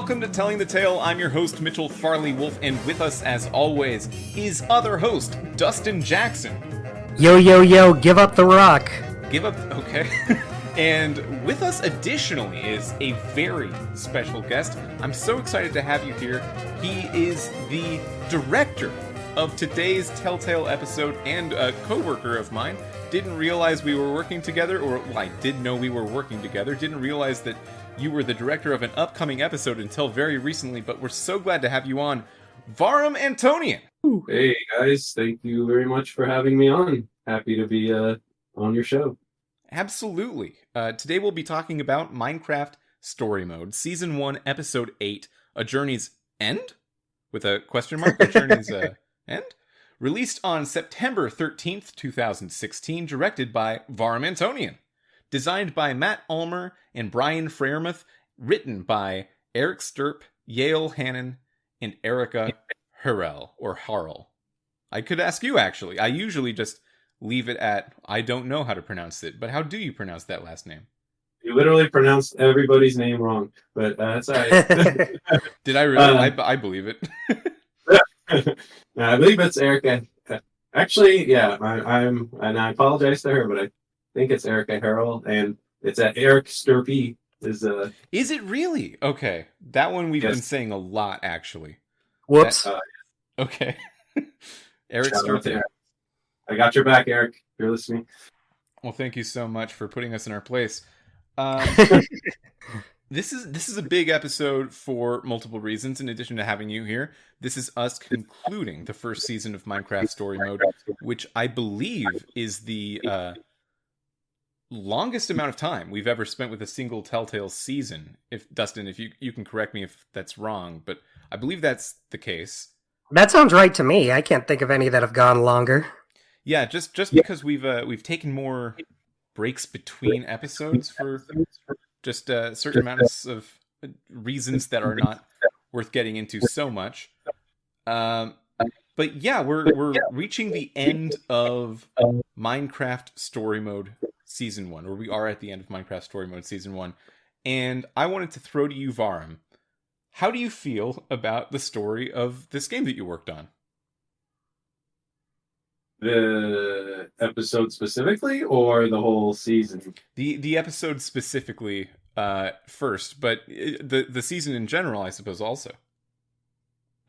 welcome to Telling the Tale. I'm your host, Mitchell Farley Wolf, and with us, as always, is other host, Dustin Jackson. Yo, yo, yo, give up the rock. Give up, okay. And with us, additionally, is a very special guest. I'm so excited to have you here. He is the director of today's Telltale episode and a co-worker of mine. Didn't realize we were working together, or well, I did know we were working together. Didn't realize that you were the director of an upcoming episode until very recently, but we're so glad to have you on. Vahram Antonian. Hey guys, thank you very much for having me on. Happy to be on your show. Absolutely. Today we'll be talking about Minecraft Story Mode, Season 1, Episode 8, A Journey's End? With a question mark, A Journey's End? Released on September 13th, 2016, directed by Vahram Antonian. Designed by Matt Ulmer and Brian Freyermuth, written by Eric Sturp, Yale Hannon, and Erica Harrell, or Harrell. I could ask you, actually. I usually just leave it at, I don't know how to pronounce it, but how do you pronounce that last name? You literally pronounced everybody's name wrong, but that's all right. Did I really? I believe it. I believe it's Erica. Actually, yeah, I'm, and I apologize to her, but I think it's Erica Harrell, and it's at Eric Sturpy. Is it really? Okay, that one we've Yes. been saying a lot, actually. Whoops. Okay. Eric shout out to Sturpy. Eric. I got your back, Eric. If you're listening. Well, thank you so much for putting us in our place. This is a big episode for multiple reasons. In addition to having you here, this is us concluding the first season of Minecraft Story Mode, which I believe is the longest amount of time we've ever spent with a single Telltale season. If Dustin, if you can correct me if that's wrong, but I believe that's the case. That sounds right to me. I can't think of any that have gone longer. Yeah, just because we've taken more breaks between episodes for just certain amounts of reasons that are not worth getting into so much. But yeah, we're reaching the end of Minecraft Story Mode Season 1, or we are at the end of Minecraft Story Mode Season 1. And I wanted to throw to you, Vahram, how do you feel about the story of this game that you worked on? The episode specifically, or the whole season? The episode specifically first, but the season in general, I suppose, also.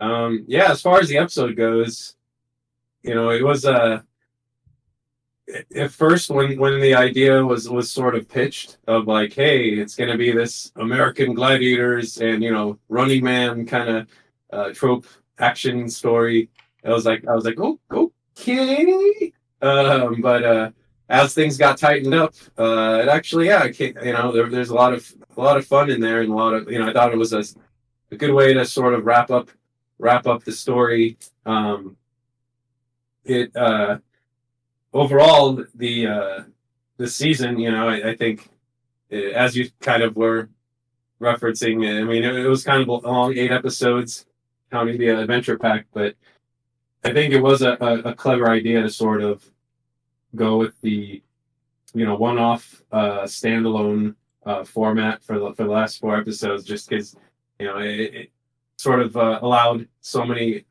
Yeah, as far as the episode goes, it was at first when the idea was sort of pitched of like, hey, it's gonna be this American gladiators and Running Man kind of trope action story. I was like, oh, okay. But as things got tightened up, it actually, there's a lot of fun in there, and a lot of, I thought it was a good way to sort of wrap up the story. Overall, the season, I think, as you kind of were referencing, I mean, it was kind of a long 8 episodes, counting the adventure pack, but I think it was a clever idea to sort of go with the, one-off standalone format for the last 4 episodes, just because, it sort of allowed so many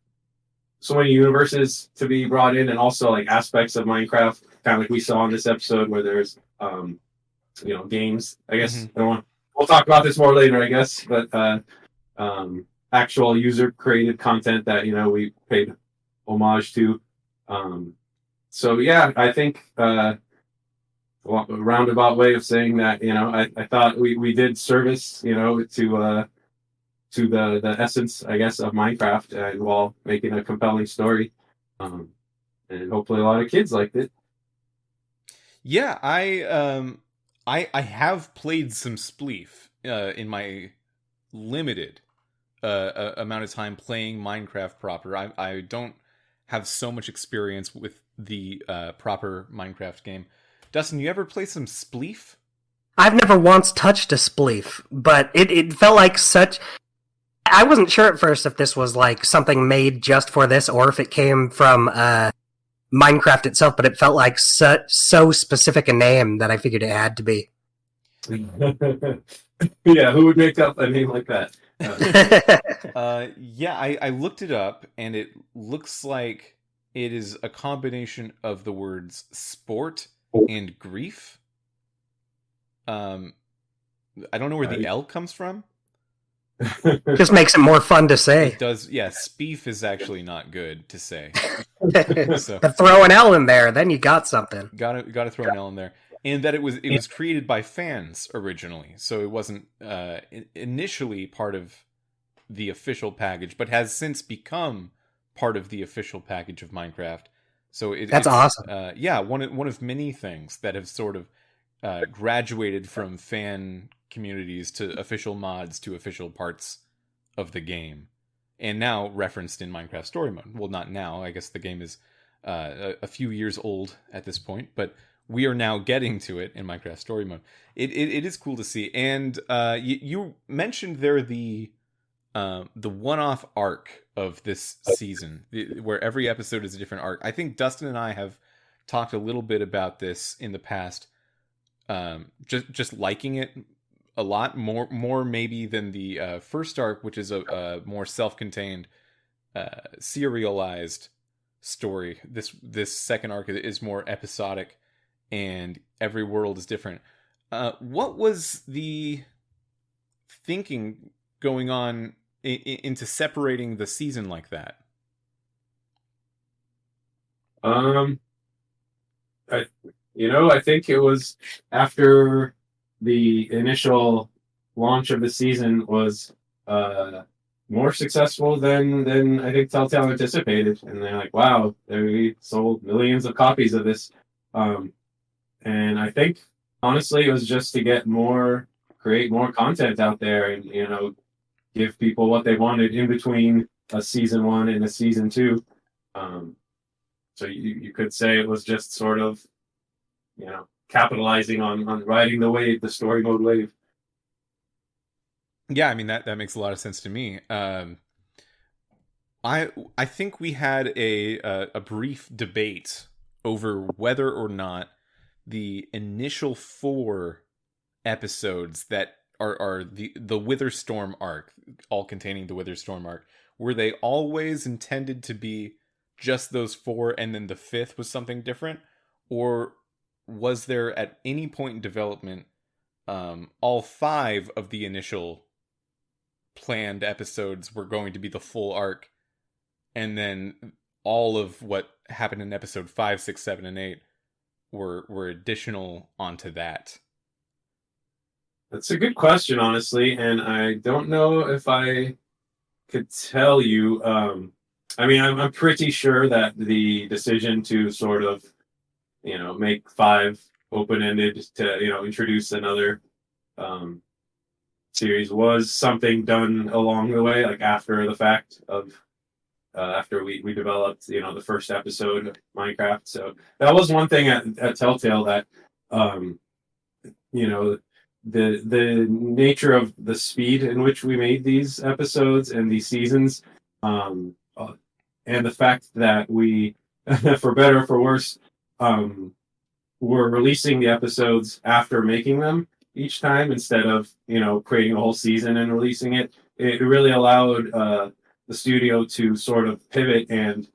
universes to be brought in, and also like aspects of Minecraft, kind of like we saw in this episode where there's, games. I guess we'll talk about this more later, I guess, but actual user created content that we paid homage to. So yeah, I think a roundabout way of saying that, I thought we did service, to the essence, I guess, of Minecraft, and while making a compelling story, and hopefully a lot of kids liked it. Yeah, I have played some Spleef in my limited amount of time playing Minecraft proper. I don't have so much experience with the proper Minecraft game. Dustin, you ever play some Spleef? I've never once touched a spleef, but it felt like such... I wasn't sure at first if this was like something made just for this, or if it came from Minecraft itself, but it felt like so specific a name that I figured it had to be. Yeah, who would make up a name like that? Yeah, I looked it up, and it looks like it is a combination of the words sport and grief. I don't know where the L comes from. Just makes it more fun to say. It does, yeah. Speef is actually not good to say. So But throw an L in there, then you got something. Gotta throw an L in there. And that it was created by fans originally, so it wasn't initially part of the official package, but has since become part of the official package of Minecraft. So That's awesome. Yeah, one of many things that have sort of graduated from fan communities to official mods to official parts of the game, and now referenced in Minecraft Story Mode. Well, not now. I guess the game is a few years old at this point, but we are now getting to it in Minecraft Story Mode. It is cool to see. And you mentioned there the one-off arc of this season, where every episode is a different arc. I think Dustin and I have talked a little bit about this in the past. Just liking it a lot more maybe than the first arc, which is a more self-contained, serialized story. This second arc is more episodic, and every world is different. What was the thinking going on into separating the season like that? I think it was after the initial launch of the season was more successful than I think Telltale anticipated, and they're like, "Wow, they sold millions of copies of this." And I think honestly, it was just to create more content out there, and give people what they wanted in between a season 1 and a season 2. So you could say it was just sort of, capitalizing on riding the wave, the story mode wave. Yeah, I mean that makes a lot of sense to me. I think we had a brief debate over whether or not the initial 4 episodes that are the Witherstorm arc, all containing the Witherstorm arc, were they always intended to be just those 4, and then the 5th was something different, or was there at any point in development all 5 of the initial planned episodes were going to be the full arc, and then all of what happened in episode 5, 6, 7, and 8 were additional onto that? That's a good question, honestly, and I don't know if I could tell you. I'm pretty sure that the decision to sort of, make 5 open-ended to, introduce another series was something done along the way, like after the fact of after we developed, the first episode of Minecraft. So that was one thing at Telltale that, the nature of the speed in which we made these episodes and these seasons, and the fact that we, for better or for worse, were releasing the episodes after making them each time instead of creating a whole season and releasing it. It really allowed the studio to sort of pivot and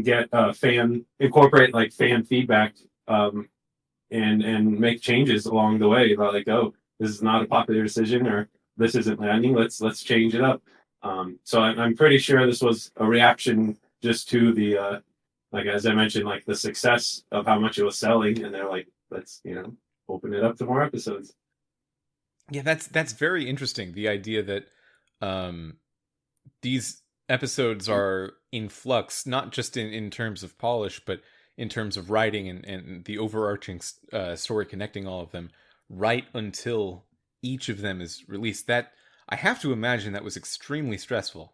get incorporate like fan feedback, and make changes along the way about like, oh, this is not a popular decision, or this isn't landing, let's change it up. So I'm pretty sure this was a reaction just to the like, as I mentioned, like the success of how much it was selling, and they're like, let's open it up to more episodes. Yeah, that's very interesting. The idea that these episodes are in flux, not just in terms of polish, but in terms of writing and the overarching story connecting all of them, right until each of them is released. That, I have to imagine, that was extremely stressful.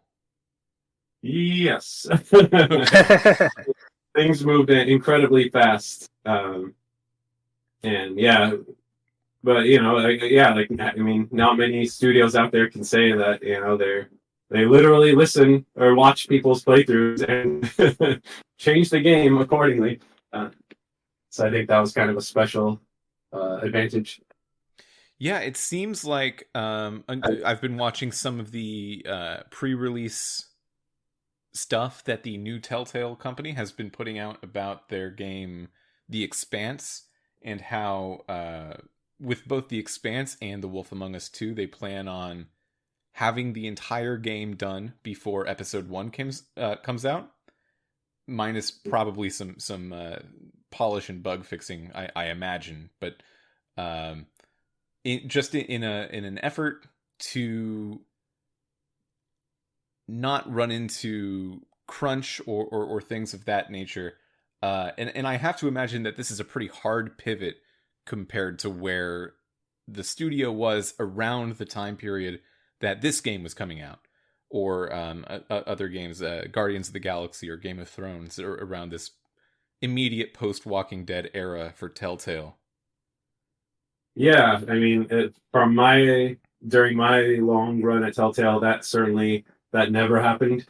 Yes. Things moved incredibly fast. And yeah, but not many studios out there can say that they literally listen or watch people's playthroughs and change the game accordingly. So I think that was kind of a special advantage. Yeah, it seems like I've been watching some of the pre-release stuff that the new Telltale company has been putting out about their game The Expanse, and how with both The Expanse and The Wolf Among Us 2, they plan on having the entire game done before episode 1 comes out, minus probably some polish and bug fixing, I imagine, but in an effort to not run into crunch or things of that nature. And I have to imagine that this is a pretty hard pivot compared to where the studio was around the time period that this game was coming out, or other games, Guardians of the Galaxy or Game of Thrones, or around this immediate post-Walking Dead era for Telltale. Yeah, I mean, during my long run at Telltale, that never happened.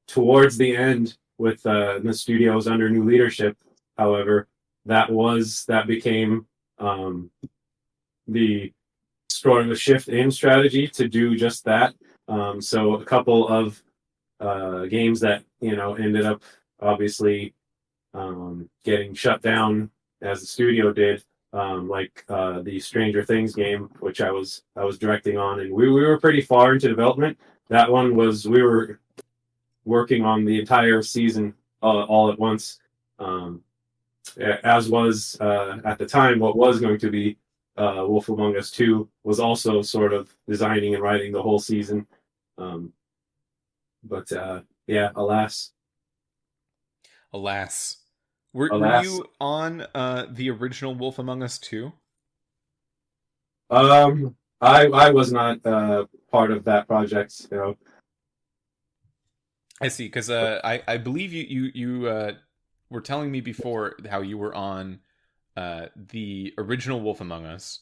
Towards the end, with the studios under new leadership, however, that became the sort of a shift in strategy to do just that. So a couple of games that ended up obviously getting shut down as the studio did, like the Stranger Things game, which I was directing on, and we were pretty far into development. That one we were working on the entire season all at once, as was at the time what was going to be Wolf Among Us 2 was also sort of designing and writing the whole season. But yeah, alas. Were you on the original Wolf Among Us 2? I was not part of that project, I see, because I believe you were telling me before how you were on the original Wolf Among Us.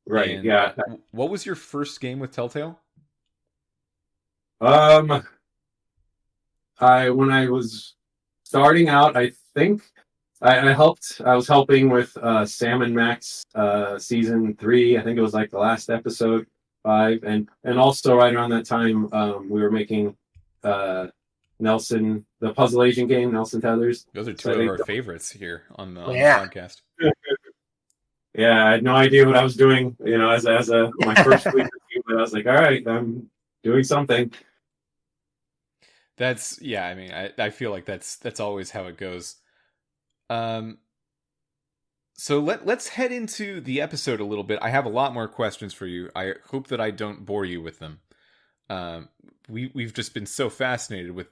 Right, and, yeah. What was your first game with Telltale? When I was starting out, I think I was helping with Sam and Max season 3. I think it was like the last episode 5, and also right around that time we were making Nelson, the puzzle agent game, Nelson Tethers. Those are two of our favorites here on the Yeah. podcast. Yeah, I had no idea what I was doing, as my first week or two, but I was like, all right, I'm doing something. That's, yeah, I mean, I feel like that's always how it goes. So let's head into the episode a little bit. I have a lot more questions for you. I hope that I don't bore you with them. We've just been so fascinated with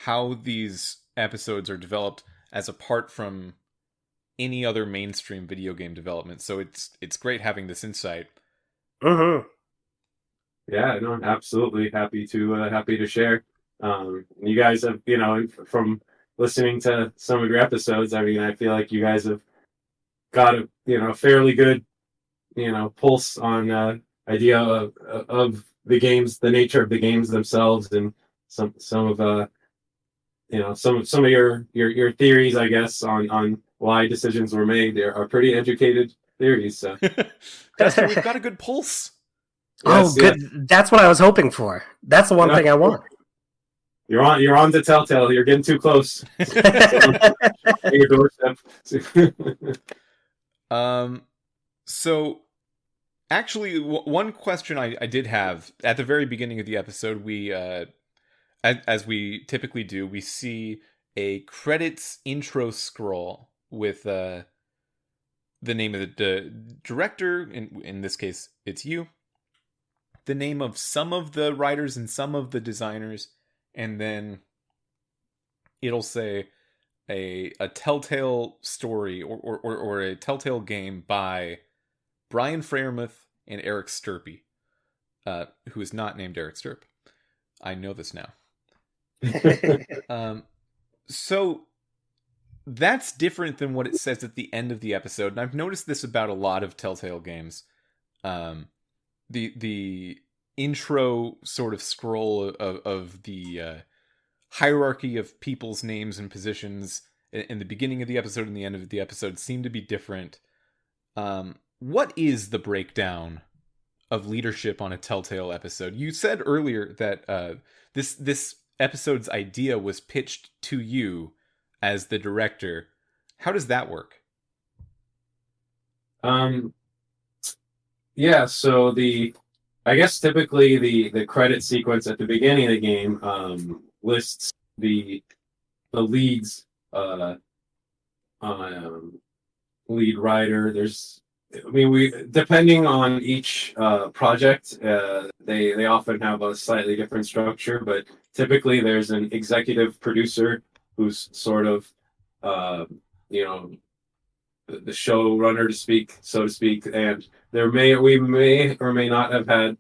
how these episodes are developed as apart from any other mainstream video game development. So it's great having this insight. Mm-hmm. Yeah, no, absolutely happy to share. You guys have, from listening to some of your episodes, I mean, I feel like you guys have got a fairly good pulse on idea of the games, the nature of the games themselves, and some of some of your theories, I guess, on why decisions were made. There are pretty educated theories. So Dustin, we've got a good pulse. Oh, good. Yeah. That's what I was hoping for. That's the one thing I want. You're on to Telltale. You're getting too close. Your doorstep. So actually, one question I did have at the very beginning of the episode, we as we typically do, we see a credits intro scroll with the name of the director. In this case, it's you. The name of some of the writers and some of the designers, and then it'll say a Telltale story or a Telltale game by Brian Freyermuth and Eric Sturpey, who is not named Eric Sturp. I know this now. So that's different than what it says at the end of the episode, and I've noticed this about a lot of Telltale games. The intro sort of scroll of the hierarchy of people's names and positions in the beginning of the episode and the end of the episode seem to be different. what is the breakdown of leadership on a Telltale episode? You said earlier that this episode's idea was pitched to you as the director. How does that work? Yeah, so I guess typically the credit sequence at the beginning of the game lists the leads lead writer. We depending on each project, they often have a slightly different structure, but typically there's an executive producer who's sort of you know the showrunner, so to speak, and we may or may not have had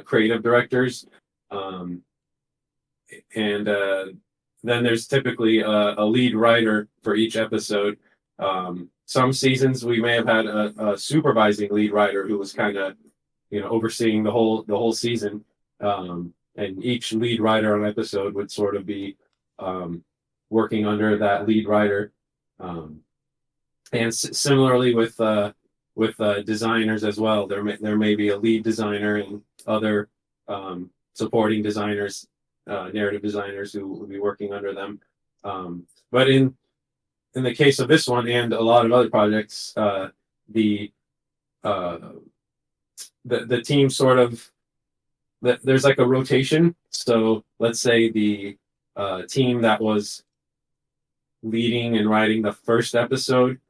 creative directors, and then there's typically a lead writer for each episode. Some seasons we may have had a supervising lead writer who was kind of overseeing the whole season, and each lead writer on episode would sort of be working under that lead writer. And similarly with designers as well, there may be a lead designer and other supporting designers, narrative designers who will be working under them. But in the case of this one and a lot of other projects, the team sort of there's like a rotation. So let's say the team that was leading and writing the first episode,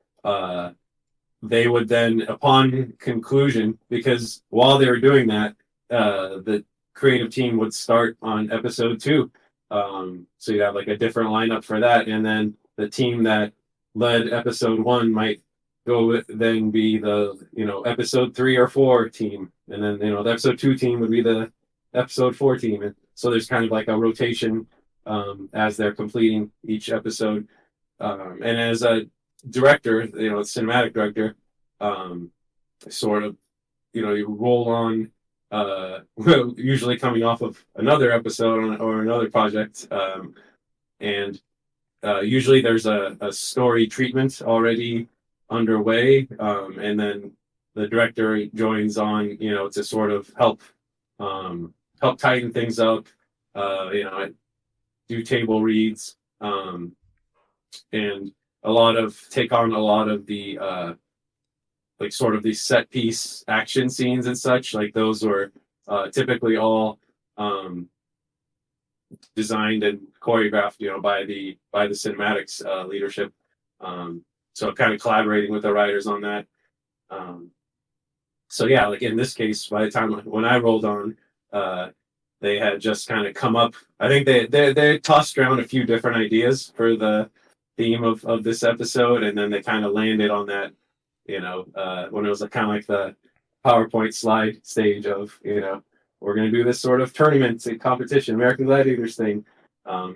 they would then, upon conclusion, because while they were doing that, the creative team would start on episode 2. So you'd have like a different lineup for that, and then the team that led episode 1 might then be the episode 3 or 4 team, and then the episode 2 team would be the episode 4 team, and so there's kind of like a rotation as they're completing each episode. And as a director, cinematic director, sort of, you roll on, usually coming off of another episode or another project, and usually there's a story treatment already underway, and then the director joins on, to sort of help tighten things up, do table reads, and take on a lot of the like sort of these set piece action scenes and such. Like those were typically all designed and choreographed, by the cinematics leadership. So kind of collaborating with the writers on that. So yeah, like in this case, by the time when I rolled on, they had just kind of come up. I think they tossed around a few different ideas for the theme of this episode, and then they kind of landed on that, when it was kind of like the PowerPoint slide stage of, we're going to do this sort of tournament competition, American Gladiators thing.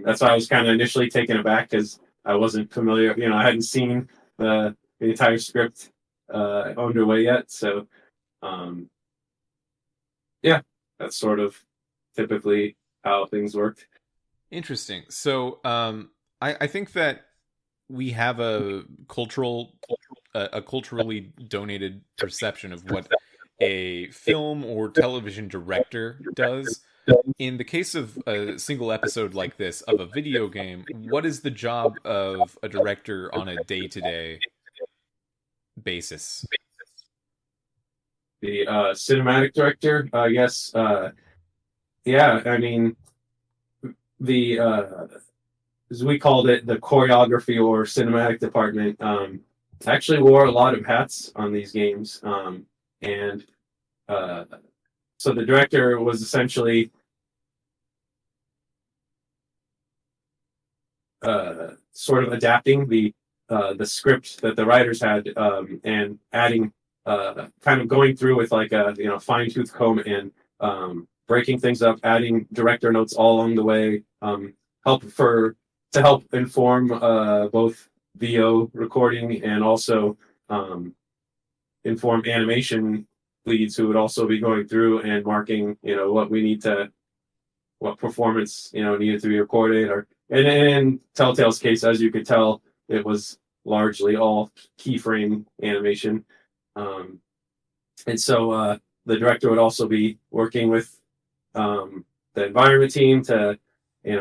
That's why I was kind of initially taken aback, because I wasn't familiar, I hadn't seen the entire script underway yet. So, yeah, that's sort of typically how things worked. Interesting. So, I think that we have a culturally donated perception of what a film or television director does. In the case of a single episode like this of a video game, what is the job of a director on a day-to-day basis? The cinematic director, yes. Yeah, I mean, as we called it, the choreography or cinematic department, actually wore a lot of hats on these games. And so the director was essentially sort of adapting the script that the writers had, and adding, kind of going through with like a fine-tooth comb and breaking things up, adding director notes all along the way, to help inform both VO recording and also inform animation leads who would also be going through and marking, what performance, needed to be recorded. And in Telltale's case, as you could tell, it was largely all keyframe animation. And so the director would also be working with the environment team to, you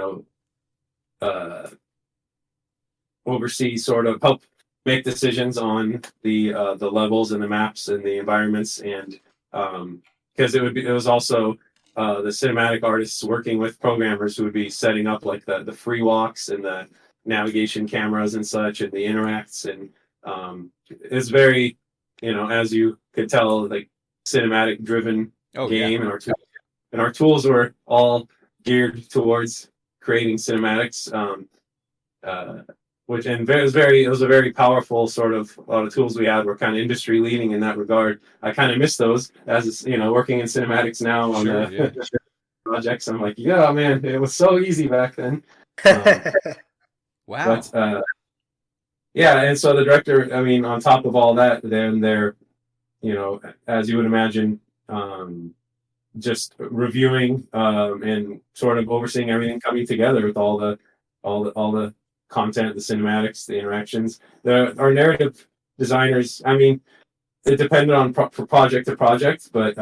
know, oversee, sort of help make decisions on the levels and the maps and the environments, and because it was also the cinematic artists working with programmers who would be setting up like the free walks and the navigation cameras and such and the interacts, and it's very, as you could tell, like cinematic driven game. Yeah. And our tools were all geared towards creating cinematics. Which, and it was a very powerful sort of, a lot of tools we had were kind of industry leading in that regard. I kind of miss those as, working in cinematics now on the projects. I'm like, yeah, man, it was so easy back then. Wow. But yeah, and so the director, I mean, on top of all that, then they're, as you would imagine, just reviewing and sort of overseeing everything coming together with all the content, the cinematics, the interactions. Our narrative designers, I mean, it depended on for project to project, but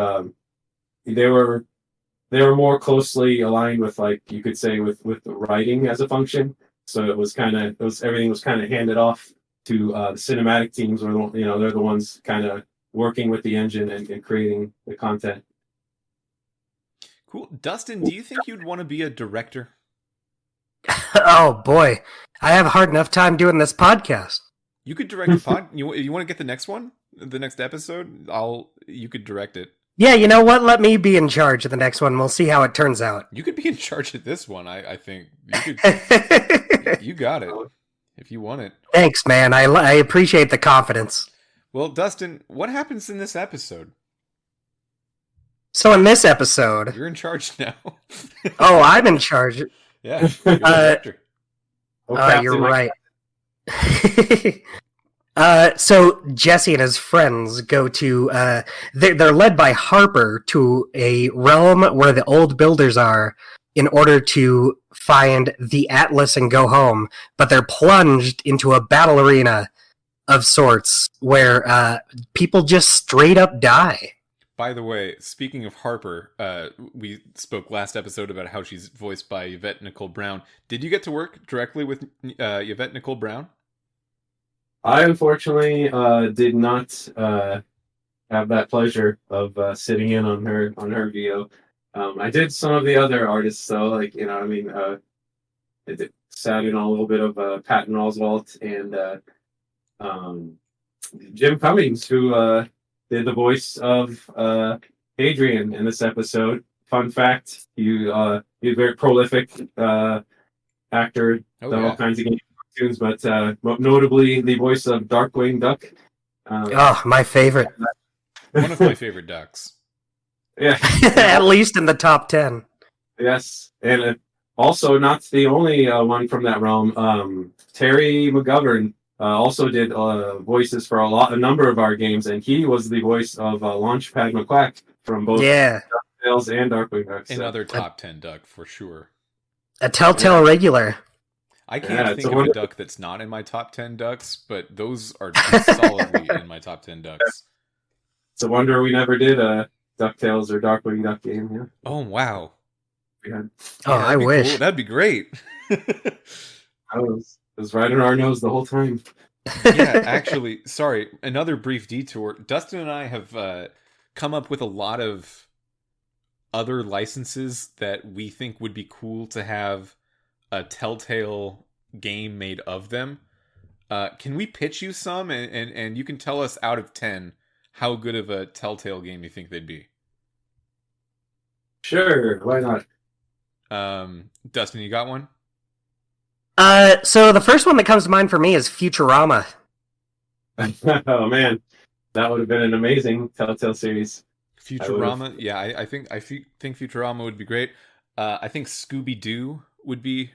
they were more closely aligned with, like, you could say, with the writing as a function. So everything was kind of handed off to the cinematic teams, or they're the ones kind of working with the engine and creating the content. Cool. Dustin, do you think you'd want to be a director? Oh boy, I have a hard enough time doing this podcast. You could direct a pod. You want to get the next one, the next episode? You could direct it. Yeah, you know what? Let me be in charge of the next one. We'll see how it turns out. You could be in charge of this one. I think you could. You got it if you want it. Thanks, man. I appreciate the confidence. Well, Dustin, what happens in this episode? So in this episode, you're in charge now. Oh, I'm in charge. Yeah, you're the director. You're right. So Jesse and his friends go to, they're led by Harper to a realm where the old builders are in order to find the Atlas and go home, but they're plunged into a battle arena of sorts where people just straight up die. By the way, speaking of Harper, we spoke last episode about how she's voiced by Yvette Nicole Brown. Did you get to work directly with Yvette Nicole Brown? I unfortunately did not have that pleasure of sitting in on her VO. I did some of the other artists, though, like, I sat in on a little bit of Patton Oswalt and Jim Cummings, who did the voice of Adrian in this episode. Fun fact, he's a very prolific actor, done all kinds of game cartoons, but notably the voice of Darkwing Duck. My favorite. One of my favorite ducks. Yeah. At least in the top 10. Yes, and also not the only one from that realm. Terry McGovern also did voices for a number of our games, and he was the voice of Launchpad McQuack from both DuckTales and Darkwing Duck. Another top 10 duck for sure. A Telltale regular. I can't think of a duck that's not in my top 10 ducks, but those are solidly in my top 10 ducks. It's a wonder we never did a DuckTales or Darkwing Duck game. Yeah. Oh wow. I wish. Cool. That'd be great. It was right in our nose the whole time. Yeah, actually, sorry, another brief detour. Dustin and I have come up with a lot of other licenses that we think would be cool to have a Telltale game made of them. Can we pitch you some, and you can tell us out of 10 how good of a Telltale game you think they'd be? Sure, why not? Dustin, you got one? So the first one that comes to mind for me is Futurama. Oh man, that would have been an amazing Telltale series. Futurama, yeah, I think Futurama would be great. I think Scooby-Doo would be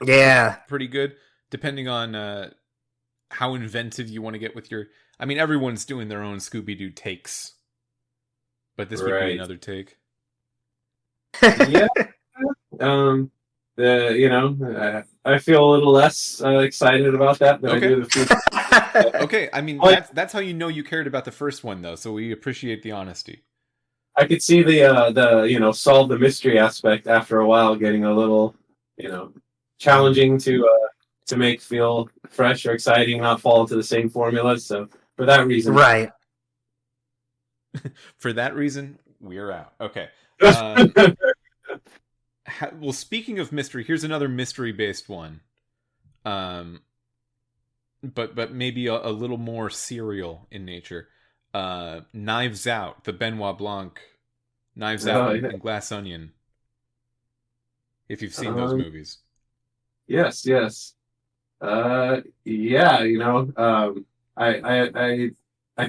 pretty good, depending on how inventive you want to get with your... I mean, everyone's doing their own Scooby-Doo takes, but this would be another take. Yeah. I feel a little less excited about that than I do the future. Okay, I mean, that's how you know you cared about the first one, though, so we appreciate the honesty. I could see the solve the mystery aspect after a while getting a little challenging to make feel fresh or exciting, not fall into the same formulas. So for that reason, Right. For that reason, we're out. Okay. Well, speaking of mystery, here's another mystery-based one. But maybe a little more serial in nature. Knives Out, the Benoit Blanc Knives Out and Glass Onion. If you've seen those movies. Yes. I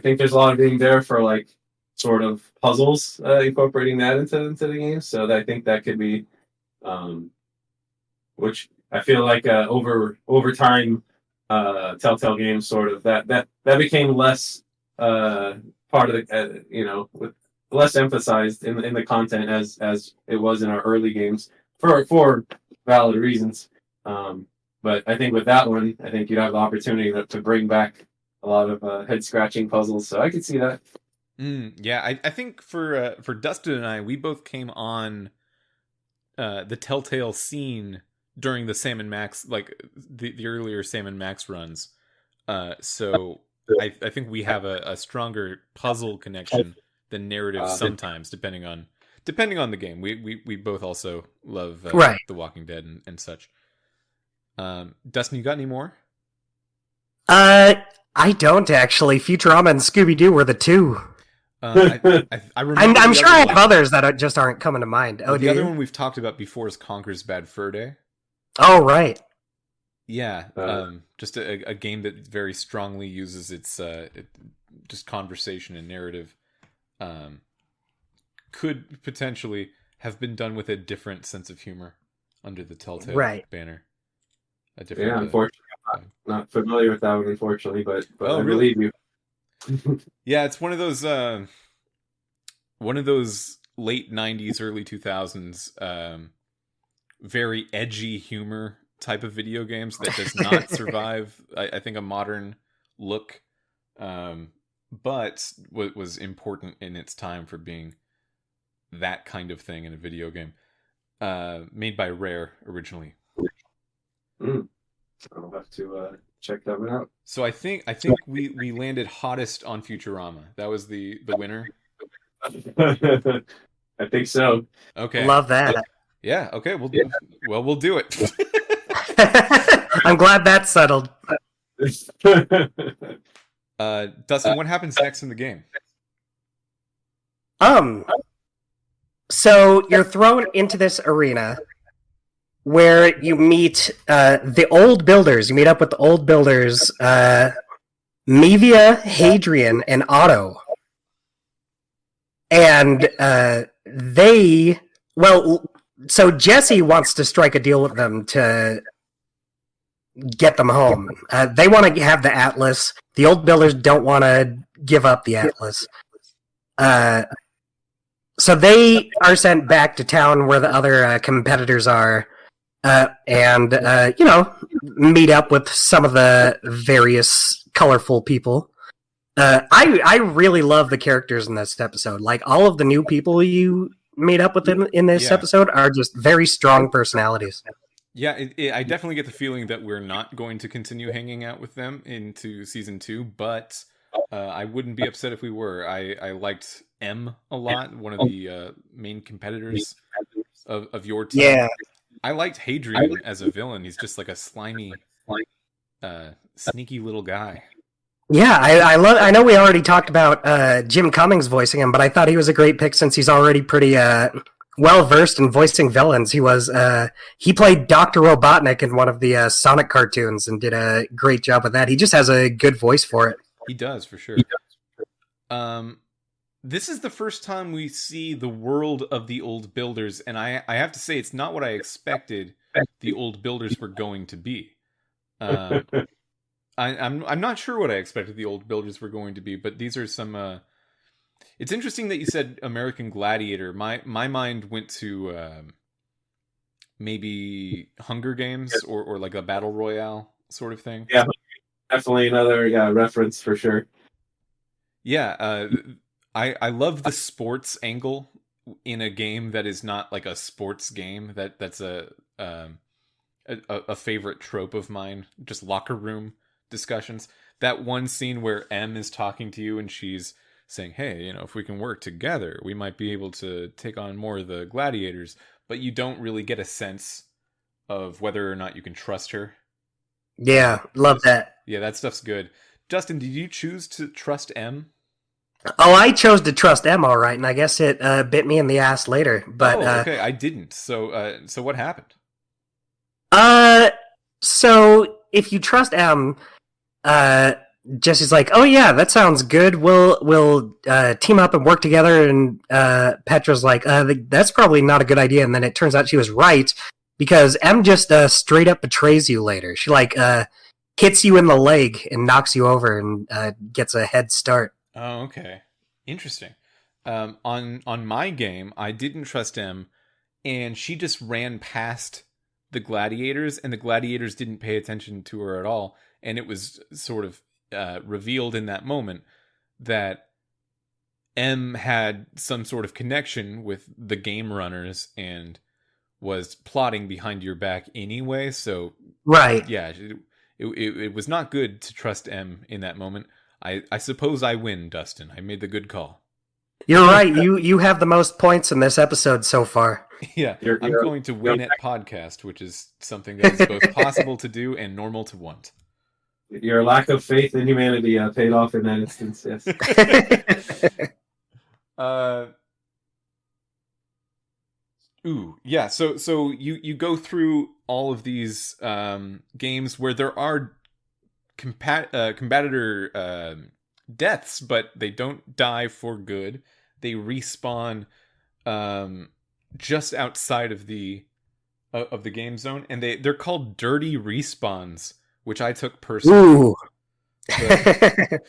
think there's a lot of room there for like sort of puzzles, incorporating that into the game. So I think that could be, which I feel like over time, Telltale Games sort of that became less part of the with less emphasized in the content as it was in our early games for valid reasons. But I think with that one, I think you'd have the opportunity to bring back a lot of head scratching puzzles. So I could see that. Yeah, I think for Dustin and I, we both came on the Telltale scene during the Sam and Max, like the earlier Sam and Max runs. So I think we have a stronger puzzle connection than narrative sometimes, depending on the game. We both also love The Walking Dead and such. Dustin, you got any more? I don't actually. Futurama and Scooby Doo were the two. I remember I'm sure I have others that just aren't coming to mind. Oh, the other one we've talked about before is Conker's Bad Fur Day. Oh, right. Yeah, just a game that very strongly uses its just conversation and narrative. Could potentially have been done with a different sense of humor under the Telltale banner. Unfortunately, I'm not familiar with that one, unfortunately, but I really? believe you. Yeah, it's one of those late 90s, early 2000s very edgy humor type of video games that does not survive, I think, a modern look, but was important in its time for being that kind of thing in a video game, made by Rare originally. I'll have to check that one out. So I think we landed hottest on Futurama. That was the winner. I think so. Okay, love that. Yeah. Okay. We'll do it. I'm glad that's settled. Dustin, what happens next in the game? So you're thrown into this arena where you meet the old builders. You meet up with the old builders, Mevia, Hadrian, and Otto. And so Jesse wants to strike a deal with them to get them home. They want to have the Atlas. The old builders don't want to give up the Atlas. So they are sent back to town where the other competitors are, and meet up with some of the various colorful people. I really love the characters in this episode. Like, all of the new people you meet up with in this episode are just very strong personalities. Yeah, I definitely get the feeling that we're not going to continue hanging out with them into season 2, but I wouldn't be upset if we were. I liked M a lot, one of the main competitors of your team. Yeah. I liked Hadrian as a villain. He's just like a slimy, sneaky little guy. Yeah, I know we already talked about Jim Cummings voicing him, but I thought he was a great pick since he's already pretty well versed in voicing villains. He played Dr. Robotnik in one of the Sonic cartoons and did a great job with that. He just has a good voice for it. He does, for sure. This is the first time we see the world of the old builders, and I have to say, it's not what I expected the old builders were going to be. I'm not sure what I expected the old builders were going to be, but these are some. It's interesting that you said American Gladiator. My mind went to maybe Hunger Games or like a battle royale sort of thing. Yeah, definitely another reference for sure. Yeah, I love the sports angle in a game that is not like a sports game. That's a favorite trope of mine. Just locker room discussions. That one scene where M is talking to you and she's saying, "Hey, if we can work together, we might be able to take on more of the gladiators." But you don't really get a sense of whether or not you can trust her. Yeah, love that. Yeah, that stuff's good. Dustin, did you choose to trust M? Oh, I chose to trust M, all right, and I guess it bit me in the ass later. But okay, I didn't. So what happened? So if you trust M, Jesse's like, "Oh yeah, that sounds good. We'll team up and work together." And Petra's like, "That's probably not a good idea." And then it turns out she was right because M just straight up betrays you later. She hits you in the leg and knocks you over and gets a head start. Oh, okay, interesting. On my game, I didn't trust M, and she just ran past the gladiators, and the gladiators didn't pay attention to her at all. And it was sort of revealed in that moment that M had some sort of connection with the game runners and was plotting behind your back anyway. So, right, yeah, it was not good to trust M in that moment. I suppose I win, Dustin. I made the good call. You're right. You have the most points in this episode so far. Yeah, I'm going to win at podcast, which is something that is both possible to do and normal to want. Your lack of faith in humanity paid off in that instance, yes. Yeah. So you go through all of these games where there are competitor deaths, but they don't die for good. They respawn just outside of the game zone, and they're called dirty respawns, which I took personally. Ooh. But,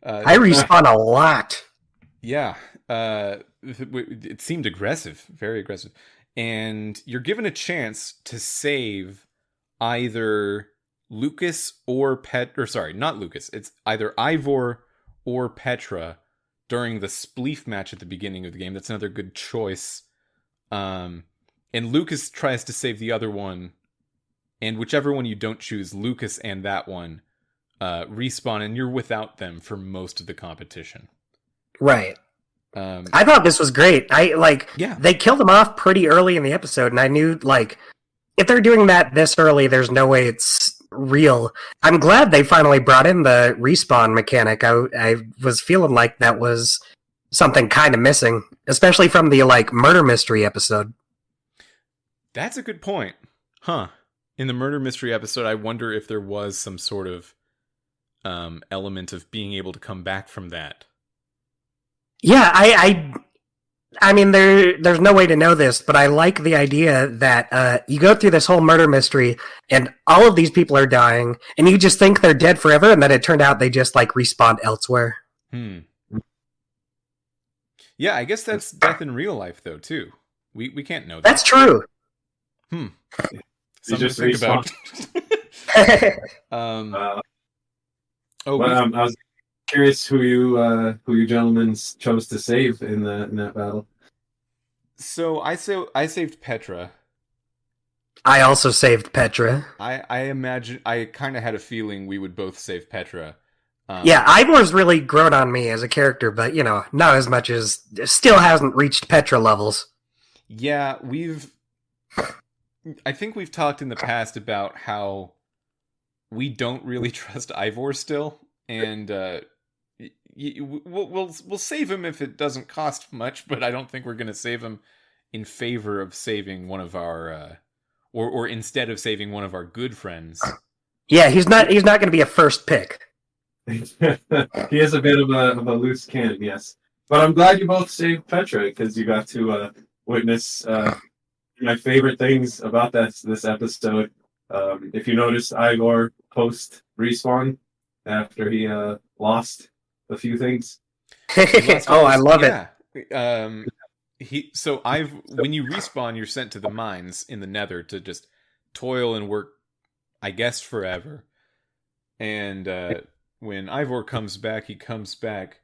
I respawn a lot. Yeah. It seemed aggressive, very aggressive. And you're given a chance to save either Lucas or not Lucas. It's either Ivor or Petra during the spleef match at the beginning of the game. That's another good choice. And Lucas tries to save the other one. And whichever one you don't choose, Lucas and that one respawn, and you're without them for most of the competition. Right. I thought this was great. They killed him off pretty early in the episode, and I knew, if they're doing that this early, there's no way it's real. I'm glad they finally brought in the respawn mechanic. I was feeling like that was something kind of missing, especially from the, murder mystery episode. That's a good point. Huh. In the murder mystery episode, I wonder if there was some sort of element of being able to come back from that. Yeah, I mean, there's no way to know this, but I like the idea that you go through this whole murder mystery, and all of these people are dying, and you just think they're dead forever, and then it turned out they just, respawned elsewhere. Yeah, I guess that's death in real life, though, too. We can't know that. That's true. Something just to think about. I was curious who you gentlemen chose to save in that battle. So I saved Petra. I also saved Petra. I imagine I kind of had a feeling we would both save Petra. Yeah, Ivor's really grown on me as a character, but not as much as still hasn't reached Petra levels. Yeah, I think we've talked in the past about how we don't really trust Ivor still, and we'll save him if it doesn't cost much, but I don't think we're going to save him in favor of saving one of our or instead of saving one of our good friends. Yeah, he's not going to be a first pick. He is a bit of a loose cannon, yes. But I'm glad you both saved Petra because you got to witness my favorite things about this episode. If you noticed, Igor post respawn after he lost a few things. Oh, I love it. When you respawn, you're sent to the mines in the Nether to just toil and work, I guess, forever. And when Ivor comes back, he comes back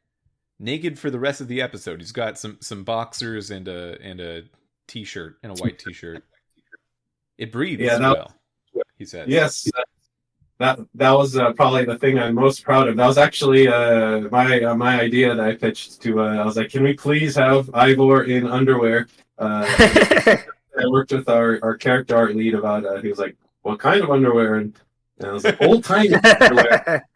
naked for the rest of the episode. He's got some boxers and a t-shirt and a white t-shirt. It breathes well, he says. Yes, that was probably the thing I'm most proud of. That was actually my idea that I pitched to. I was like, can we please have Ivor in underwear? I worked with our character art lead about. He was like, what kind of underwear? And I was like, old timey underwear.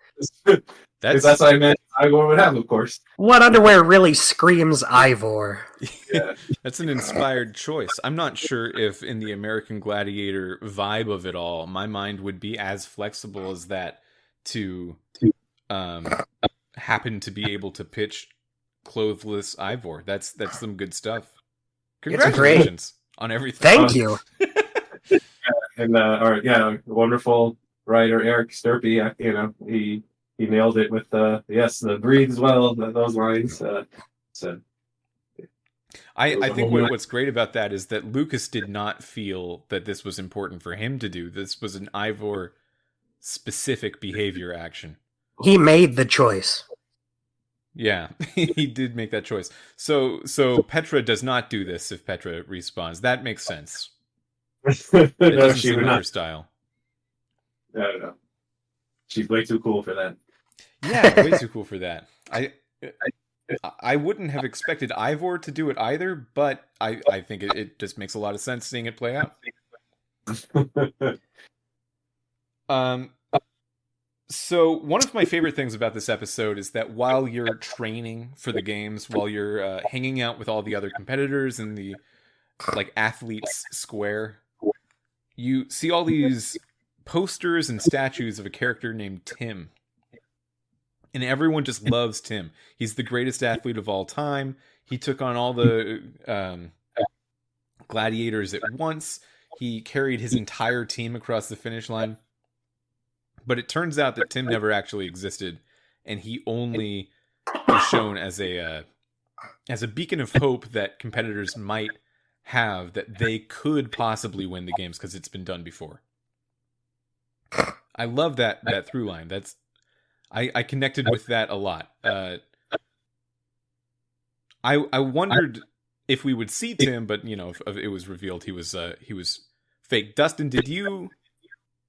That's what I meant Ivor would have, of course. What underwear really screams Ivor? Yeah. That's an inspired choice. I'm not sure if in the American Gladiator vibe of it all, my mind would be as flexible as that to happen to be able to pitch clothless Ivor. That's some good stuff. Congratulations on everything. Thank you. And our wonderful writer Eric Sturpey, he nailed it with the breathe as well, those lines. I think what's great about that is that Lucas did not feel that this was important for him to do. This was an Ivor specific behavior action. He made the choice. Yeah, he did make that choice. So Petra does not do this if Petra respawns. That makes sense. It doesn't seem like her style. No. She's way too cool for that. Yeah, way too cool for that. I wouldn't have expected Ivor to do it either, but I think it just makes a lot of sense seeing it play out. So one of my favorite things about this episode is that while you're training for the games, while you're hanging out with all the other competitors in the athletes square, you see all these posters and statues of a character named Tim. And everyone just loves Tim. He's the greatest athlete of all time. He took on all the gladiators at once. He carried his entire team across the finish line. But it turns out that Tim never actually existed, and he only was shown as a beacon of hope that competitors might have, that they could possibly win the games because it's been done before. I love that through line. I connected with that a lot. I wondered if we would see Tim, but if it was revealed he was fake. Dustin, did you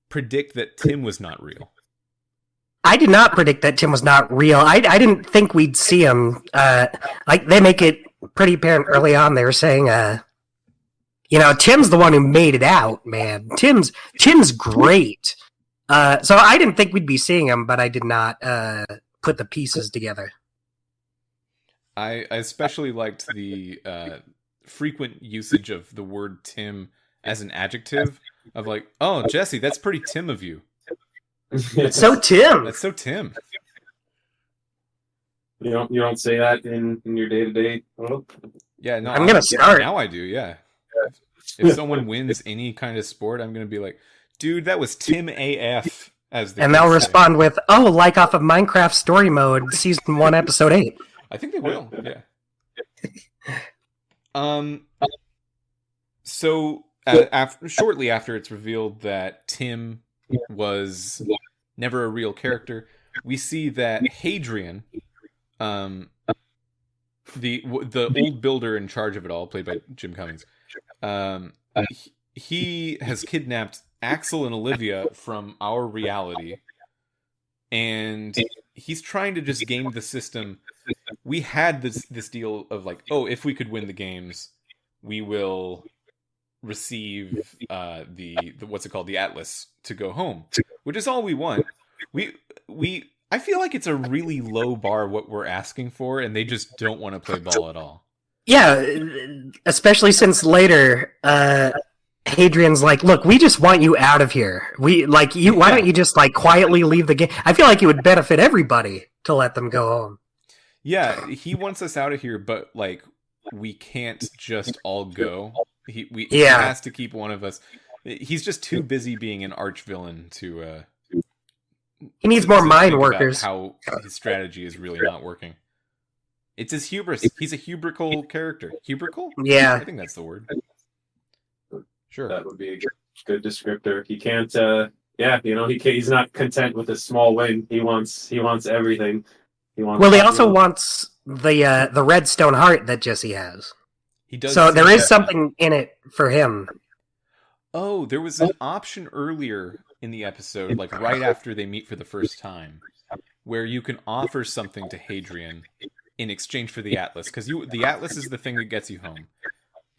predict that Tim was not real? I did not predict that Tim was not real. I didn't think we'd see him. They make it pretty apparent early on. They were saying, Tim's the one who made it out, man. Tim's great. So I didn't think we'd be seeing him, but I did not put the pieces together. I especially liked the frequent usage of the word Tim as an adjective. Of oh, Jesse, that's pretty Tim of you. It's so Tim. That's so Tim. You don't say that in your day-to-day world? Yeah, no. I'm gonna start. Now I do, yeah. If someone wins any kind of sport, I'm gonna be like, dude, that was Tim AF. And they'll respond with, "Oh, like off of Minecraft Story Mode, Season 1, Episode 8." I think they will, yeah. So shortly after it's revealed that Tim was never a real character, we see that Hadrian, the old builder in charge of it all, played by Jim Cummings, he has kidnapped Axel and Olivia from our reality, and he's trying to just game the system. We had this deal of if we could win the games, we will receive the what's it called, the Atlas, to go home, which is all we want. I feel like it's a really low bar what we're asking for, and they just don't want to play ball at all. Yeah, especially since later Hadrian's like, "Look, we just want you out of here. Why don't you just quietly leave the game?" I feel like it would benefit everybody to let them go home. Yeah, he wants us out of here, but we can't just all go. He has to keep one of us. He's just too busy being an arch villain to. He needs more mind workers. How his strategy is really not working. It's his hubris. He's a hubrical character. Hubrical? Yeah, I think that's the word. Sure, that would be a good descriptor. He can't. He's not content with a small win. He wants everything. Well, he also wants the redstone heart that Jesse has. He does. So there is something in it for him. Oh, there was an option earlier in the episode, like right after they meet for the first time, where you can offer something to Hadrian in exchange for the Atlas, because the Atlas is the thing that gets you home,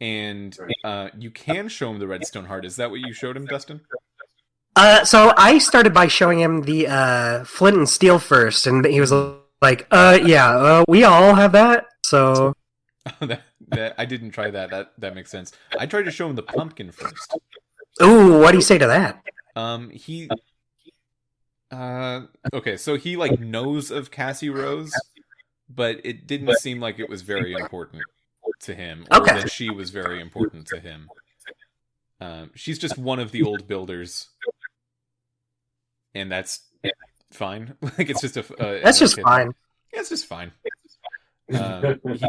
and you can show him the redstone heart. Is that what you showed him, Dustin? So I started by showing him the flint and steel first, and he was like, yeah, we all have that, so... I didn't try that. That makes sense. I tried to show him the pumpkin first. Ooh, what do you say to that? Okay, so he, like, knows of Cassie Rose, but it didn't seem like it was very important to him, or that she was very important to him. She's just one of the old builders, and that's fine. Like, it's just that's just fine. Yeah, it's just fine. He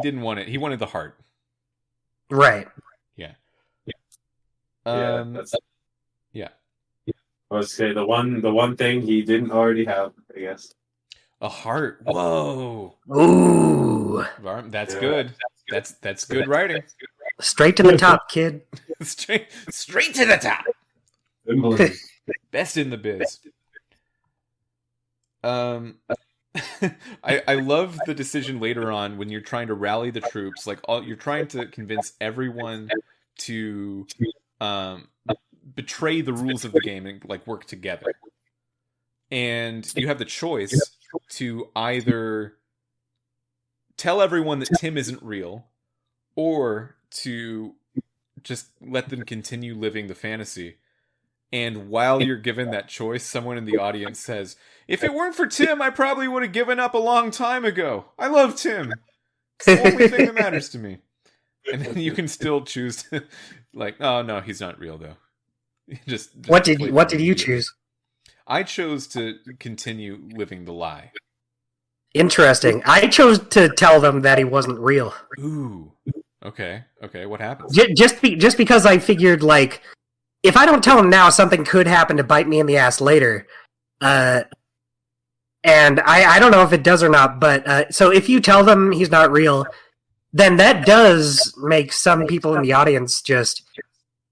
didn't want it. He wanted the heart. Right. Yeah. Yeah. I was say the one thing he didn't already have, I guess. A heart. Whoa. Ooh. That's good. That's good writing. Straight to the top, kid. Straight to the top. Best in the biz. I love the decision later on when you're trying to rally the troops. Like, you're trying to convince everyone to betray the rules of the game and, like, work together. And you have the choice to either tell everyone that Tim isn't real, or to just let them continue living the fantasy. And while you're given that choice, someone in the audience says, "If it weren't for Tim, I probably would have given up a long time ago. I love Tim. It's the only thing that matters to me." And then you can still choose to, like, oh no, he's not real though. Just what did you choose? I chose to continue living the lie. Interesting. I chose to tell them that he wasn't real. Ooh. Okay. What happened? Just because I figured, like, if I don't tell him now, something could happen to bite me in the ass later. And I don't know if it does or not, but so if you tell them he's not real, then that does make some people in the audience just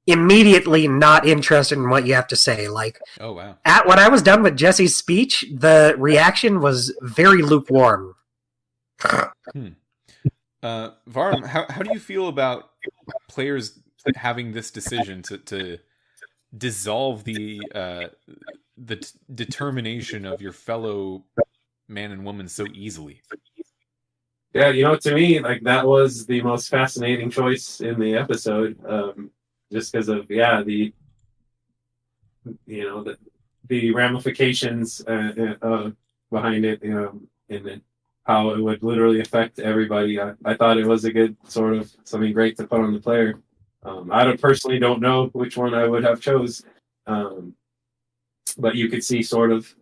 immediately not interested in what you have to say. Like, oh wow! When I was done with Jesse's speech, the reaction was very lukewarm. Vahram, how do you feel about players having this decision to dissolve the determination of your fellow man and woman so easily? Yeah, to me, like, that was the most fascinating choice in the episode. Just because of the ramifications behind it, and how it would literally affect everybody. I thought it was a good sort of something great to put on the player. I personally don't know which one I would have chose, but you could see sort of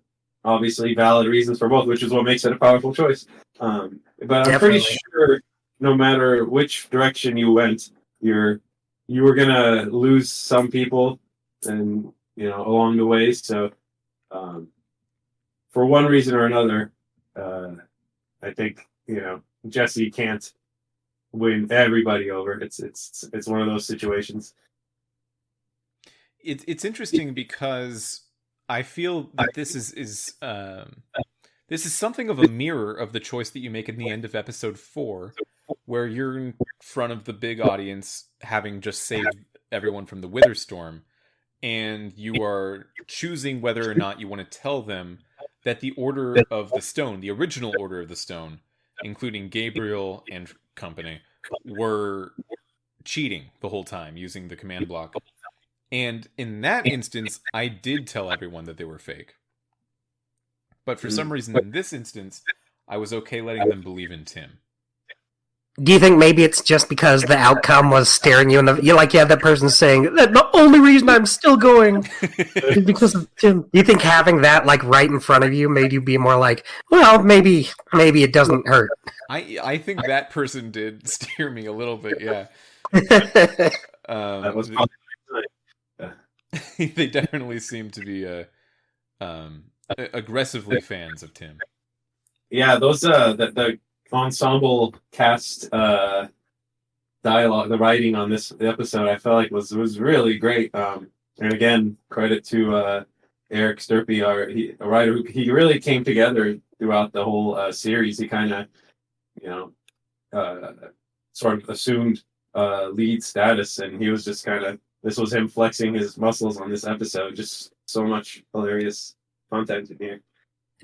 obviously valid reasons for both, which is what makes it a powerful choice. But I'm pretty sure no matter which direction you went, you were gonna lose some people, and along the way. So, for one reason or another, I think Jesse can't win everybody over. It's one of those situations. It's interesting because I feel that this is something of a mirror of the choice that you make in the end of episode 4, where you're in front of the big audience, having just saved everyone from the Wither Storm, and you are choosing whether or not you want to tell them that the Order of the Stone, the original Order of the Stone, including Gabriel and company, were cheating the whole time using the command block. And in that instance, I did tell everyone that they were fake. But for some reason, in this instance, I was okay letting them believe in Tim. Do you think maybe it's just because the outcome was staring you in the... You have that person saying, that the only reason I'm still going is because of Tim. Do you think having that, like, right in front of you made you be more like, well, maybe it doesn't hurt? I think that person did steer me a little bit, yeah. That was probably... They definitely seem to be aggressively fans of Tim. yeah, those the ensemble cast dialogue, the writing on this episode, I felt like was really great. And again, credit to Eric Sturpey, a writer who he really came together throughout the whole series. He kind of, you know, sort of assumed lead status, and he was just kind of, this was him flexing his muscles on this episode. Just so much hilarious content in here.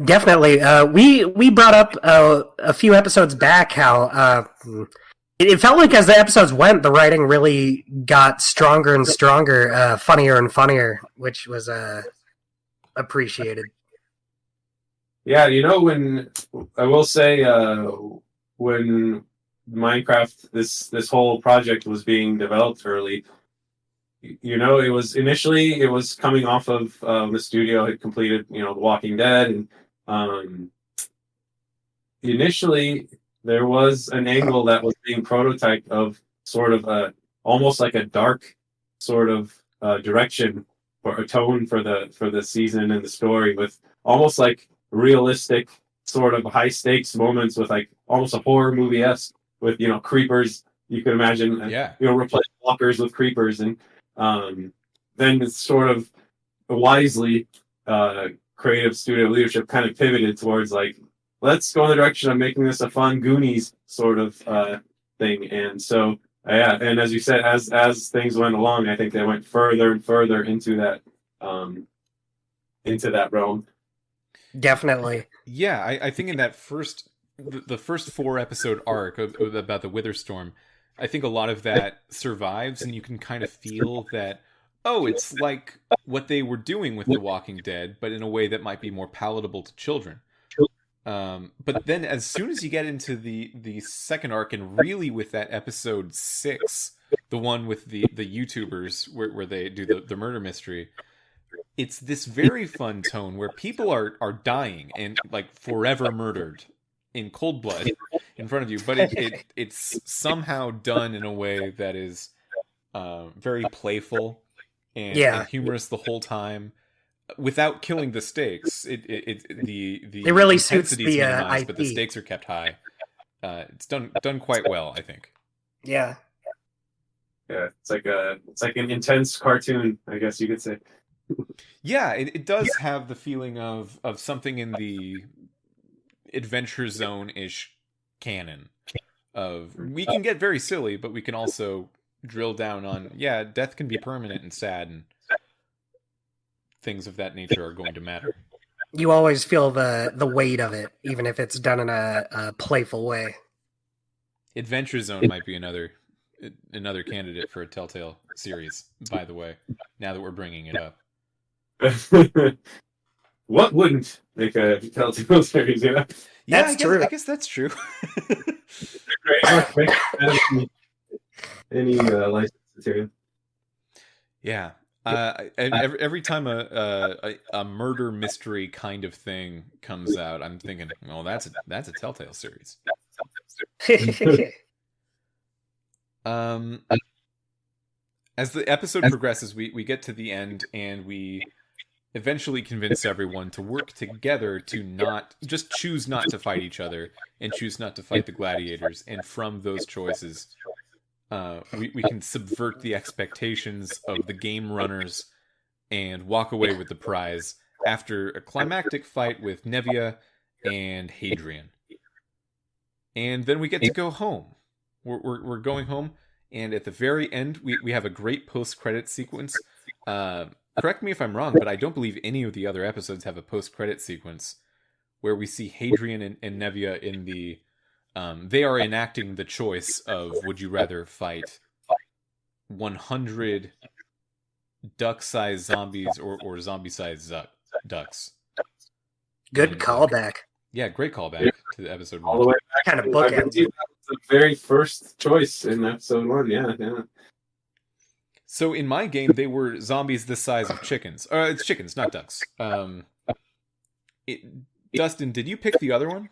Definitely. We brought up a few episodes back how it felt like as the episodes went, the writing really got stronger and stronger, funnier and funnier, which was appreciated. Yeah, you know, when I will say when Minecraft, this whole project was being developed early, you know, it was coming off of the studio had completed, you know, The Walking Dead, and initially there was an angle that was being prototyped of sort of almost like a dark sort of direction or a tone for the season and the story, with almost like realistic sort of high stakes moments, with like almost a horror movie-esque, with, you know, creepers. You could imagine, Yeah. you know, replace walkers with creepers, and then it's sort of wisely creative studio leadership kind of pivoted towards like, let's go in the direction of making this a fun Goonies sort of thing. And so yeah, and as you said, as things went along, I think they went further and further into that realm. Definitely. Yeah, I think in that the first 4-episode arc about the Witherstorm, I think a lot of that survives, and you can kind of feel that, oh, it's like what they were doing with The Walking Dead, but in a way that might be more palatable to children. But then as soon as you get into the second arc, and really with that episode 6, the one with the YouTubers where they do the murder mystery, it's this very fun tone where people are dying and like forever murdered in cold blood in front of you, but it's somehow done in a way that is very playful and humorous the whole time, without killing the stakes. It really suits intensity is the minimized, IP. but the stakes are kept high. It's done quite well, I think. Yeah. Yeah, it's like an intense cartoon, I guess you could say. Yeah, it does have the feeling of something in the Adventure Zone-ish canon. Of, we can get very silly, but we can also drill down on, yeah, death can be permanent and sad, and things of that nature are going to matter. You always feel the weight of it, even if it's done in a playful way. Adventure Zone might be another candidate for a Telltale series, by the way, now that we're bringing it up. What wouldn't make a Telltale series, you know? Yeah, That's true. I guess that's true. Any licensed material. Yeah. Every time a murder mystery kind of thing comes out, I'm thinking, well, that's a Telltale series. As the episode progresses, we get to the end, and we eventually convince everyone to work together to not just choose not to fight each other and choose not to fight the gladiators. And from those choices, we can subvert the expectations of the game runners and walk away with the prize after a climactic fight with Nevia and Hadrian. And then we get to go home. We're going home, and at the very end, we have a great post-credit sequence. Correct me if I'm wrong, but I don't believe any of the other episodes have a post-credit sequence where we see Hadrian and Nevia in the... they are enacting the choice of, would you rather fight 100 duck-sized zombies or zombie-sized ducks? Good callback. Yeah, great callback to the episode 1. All the way back. Kind of bookends. That was the very first choice in episode 1, yeah. So in my game, they were zombies this size of chickens. It's chickens, not ducks. Dustin, did you pick the other one?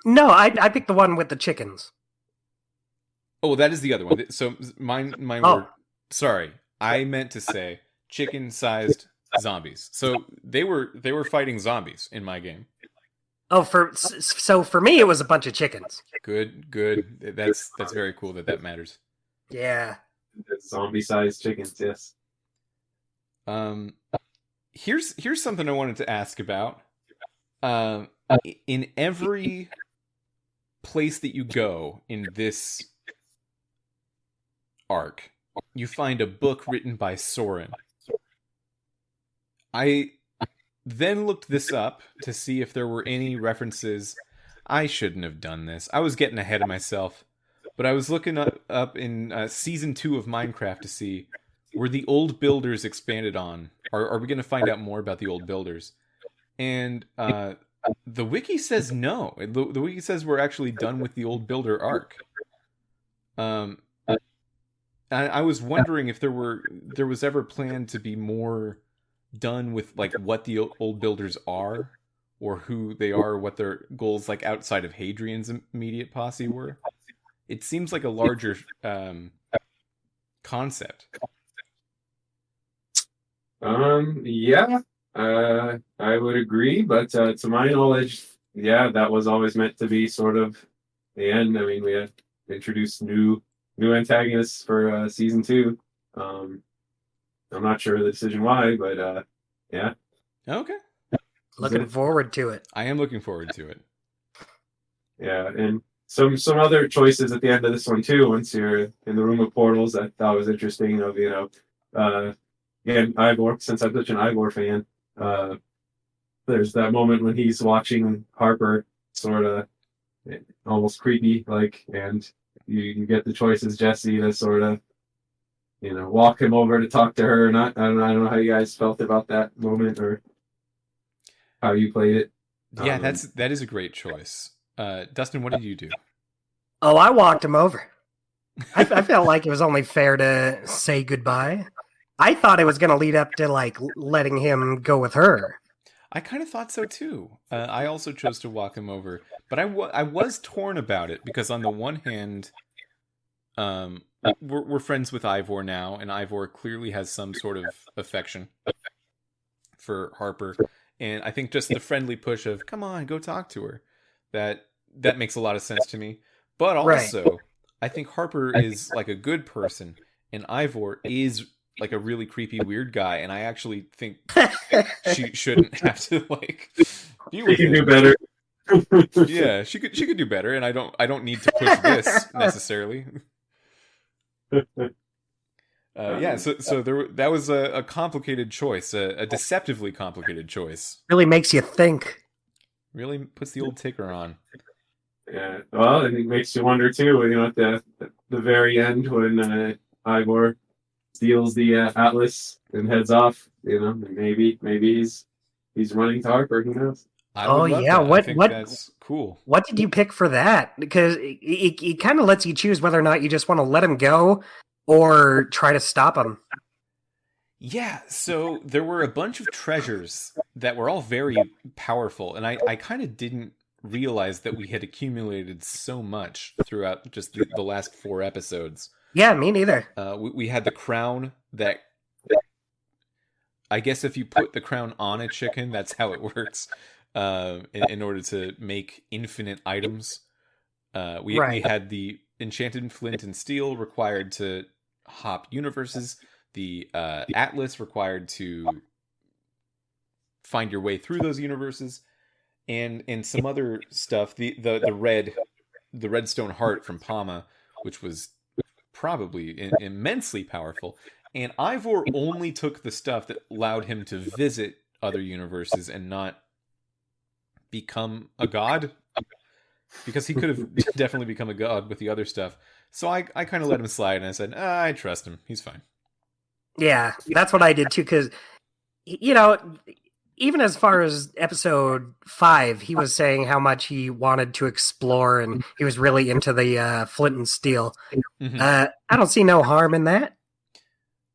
No, I picked the one with the chickens. Oh, that is the other one. So mine were... Sorry, I meant to say chicken-sized zombies. So they were fighting zombies in my game. Oh, so for me, it was a bunch of chickens. Good. That's very cool that matters. Yeah. Zombie-sized chickens, yes. Here's something I wanted to ask about. In every place that you go in this arc, you find a book written by Soren. I then looked this up to see if there were any references. I shouldn't have done this. I was getting ahead of myself. But I was looking up in Season 2 of Minecraft to see, were the old builders expanded on? Are we going to find out more about the old builders? And the wiki says no. The wiki says we're actually done with the old builder arc. I was wondering if there was ever planned to be more done with like what the old builders are, or who they are, or what their goals like outside of Hadrian's immediate posse were. It seems like a larger concept. Yeah, I would agree, but to my knowledge, yeah, that was always meant to be sort of the end. I mean, we had introduced new antagonists for season 2. I'm not sure the decision why, but yeah. Okay. Looking forward to it. I am looking forward to it. Yeah, and some other choices at the end of this one too. Once you're in the room of portals, I thought was interesting. Of again, Ivor. Since I'm such an Ivor fan, there's that moment when he's watching Harper, sort of almost creepy, like, and you get the choice as Jesse to sort of, walk him over to talk to her. I don't know how you guys felt about that moment or how you played it. Yeah, that is a great choice. Dustin, what did you do? Oh, I walked him over. I felt like it was only fair to say goodbye. I thought it was going to lead up to like letting him go with her. I kind of thought so too. I also chose to walk him over, but I was torn about it because on the one hand, we're friends with Ivor now, and Ivor clearly has some sort of affection for Harper, and I think just the friendly push of "come on, go talk to her," that makes a lot of sense to me. But also, right. I think Harper is like a good person, and Ivor is like a really creepy, weird guy, and I actually think she shouldn't have to like deal with She can him. do better. Yeah, she could do better, and I don't need to push this necessarily. Yeah, so that was a complicated choice, a deceptively complicated choice. Really makes you think. Really puts the old ticker on. Yeah, well, and it makes you wonder too. At the very end when Ivor steals the Atlas and heads off. Maybe he's running to Harper. Who knows? Oh yeah, I think that's cool. What did you pick for that? Because it kind of lets you choose whether or not you just want to let him go or try to stop him. Yeah, so there were a bunch of treasures that were all very powerful, and I kind of didn't realize that we had accumulated so much throughout just the last 4 episodes. Yeah, me neither. We had the crown that, I guess if you put the crown on a chicken, that's how it works, in order to make infinite items. We had the enchanted flint and steel required to hop universes, the Atlas required to find your way through those universes, and some other stuff. The redstone heart from Palma, which was probably immensely powerful. And Ivor only took the stuff that allowed him to visit other universes and not become a god, because he could have definitely become a god with the other stuff. So I kind of let him slide, and I said, I trust him. He's fine. Yeah, that's what I did too, because, even as far as episode 5, he was saying how much he wanted to explore, and he was really into the flint and steel. Mm-hmm. I don't see no harm in that.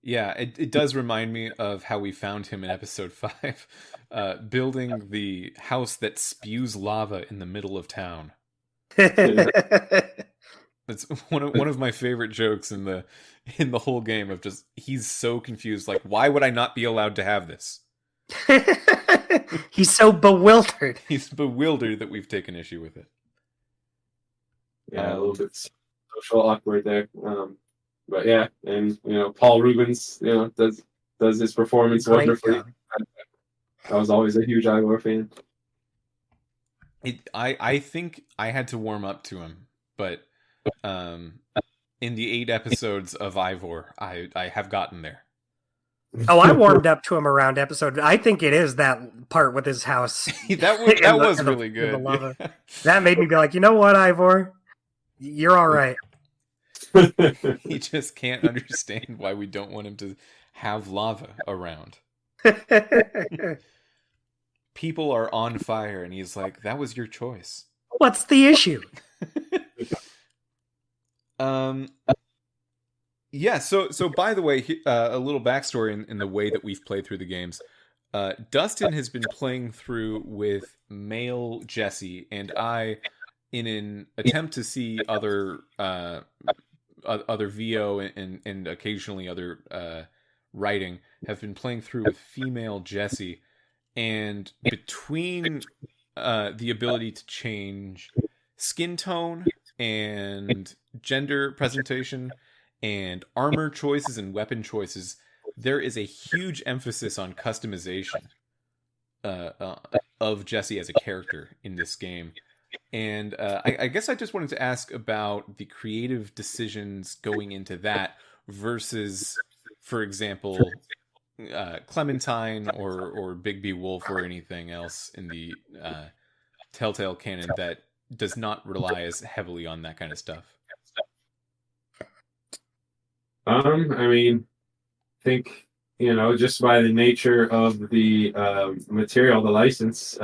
Yeah, it does remind me of how we found him in episode 5, building the house that spews lava in the middle of town. That's one of my favorite jokes in the whole game, of just, he's so confused, like, why would I not be allowed to have this? He's so bewildered. He's bewildered that we've taken issue with it. Yeah, a little bit social awkward there. But yeah, and Paul Rubens, does his performance Great wonderfully. job. I was always a huge Igor fan. I think I had to warm up to him, but in the 8 episodes of Ivor, I have gotten there. Oh, I warmed up to him around episode. I think it is that part with his house. that was really good. Yeah. That made me be like, you know what, Ivor? You're all right. He just can't understand why we don't want him to have lava around. People are on fire, and he's like, that was your choice. What's the issue? Yeah, so by the way, a little backstory in the way that we've played through the games. Dustin has been playing through with male Jesse, and I, in an attempt to see other VO and occasionally other writing, have been playing through with female Jesse. And between the ability to change skin tone and gender presentation and armor choices and weapon choices, there is a huge emphasis on customization of Jesse as a character in this game. And I guess I just wanted to ask about the creative decisions going into that versus, for example, Clementine or Big B Wolf or anything else in the Telltale canon that does not rely as heavily on that kind of stuff. I think just by the nature of the material, the license,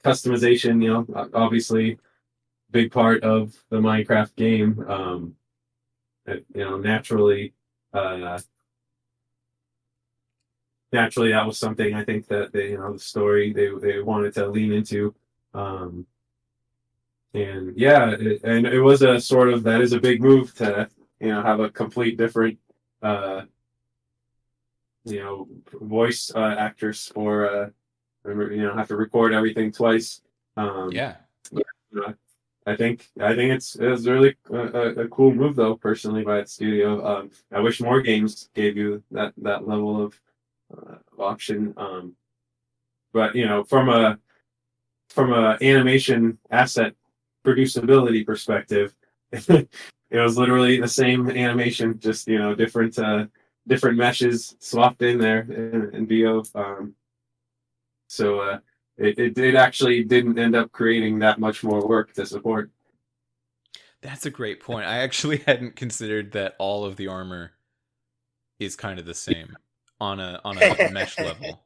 customization, obviously big part of the Minecraft game. Naturally that was something I think that the story they wanted to lean into. And yeah, it was a sort of, that is a big move to have a complete different voice actress for have to record everything twice. Yeah. I think it's really a cool move, though, personally, by the studio. I wish more games gave you that level of option. But from a animation asset producibility perspective, it was literally the same animation, just different meshes swapped in there in VO. So it actually didn't end up creating that much more work to support. That's a great point. I actually hadn't considered that all of the armor is kind of the same on a mesh level.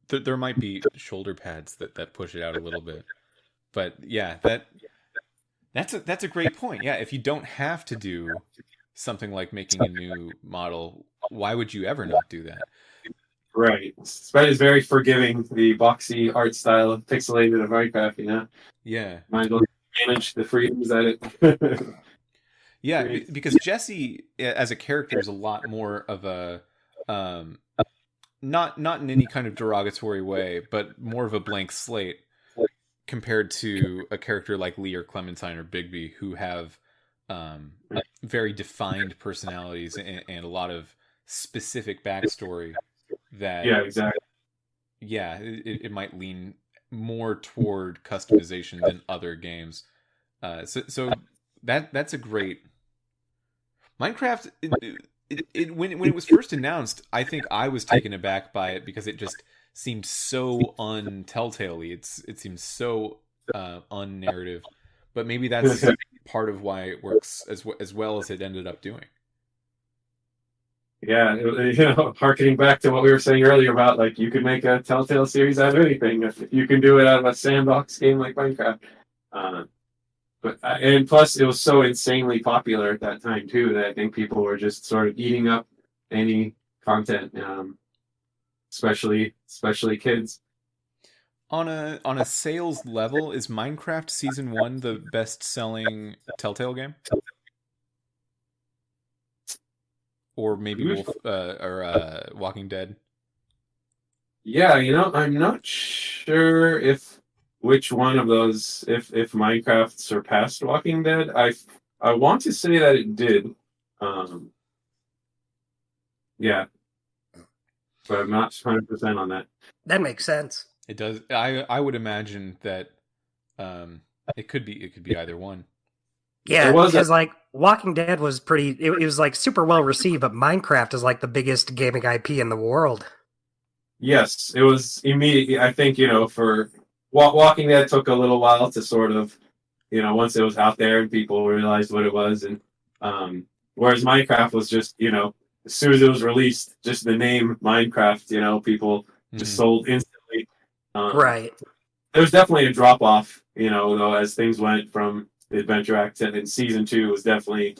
There might be shoulder pads that push it out a little bit, but yeah, that's a great point. Yeah, if you don't have to do something like making a new model, why would you ever not do that? Right. Spread is very forgiving, the boxy art style of pixelated of Minecraft, Yeah. Might as well manage the freedoms at it. Yeah, because Jesse as a character is a lot more of a not in any kind of derogatory way, but more of a blank slate compared to a character like Lee or Clementine or Bigby, who have very defined personalities and a lot of specific backstory that exactly. Yeah, it might lean more toward customization than other games. So that's a great Minecraft. When it was first announced, I think I was taken aback by it because it just seemed so un-Telltale-y. It seems so un-narrative, but maybe that's part of why it works as well as it ended up doing. Yeah, harkening back to what we were saying earlier about, like, you could make a Telltale series out of anything if you can do it out of a sandbox game like Minecraft. And plus, it was so insanely popular at that time too that I think people were just sort of eating up any content, especially kids. On a sales level, is Minecraft Season 1 the best-selling Telltale game? or maybe Walking Dead. Yeah, I'm not sure if which one of those, if Minecraft surpassed Walking Dead. I want to say that it did. Um, yeah, but I'm not 100% on that. That makes sense. It does. I would imagine that it could be either one. Yeah, There was a because like Walking Dead was pretty. It was like super well received, but Minecraft is like the biggest gaming IP in the world. Yes, it was immediately. I think for Walking Dead took a little while to sort of once it was out there and people realized what it was, and whereas Minecraft was just as soon as it was released, just the name Minecraft, people just sold instantly. Right. There was definitely a drop off, though, as things went from the Adventure Act, and season 2 was definitely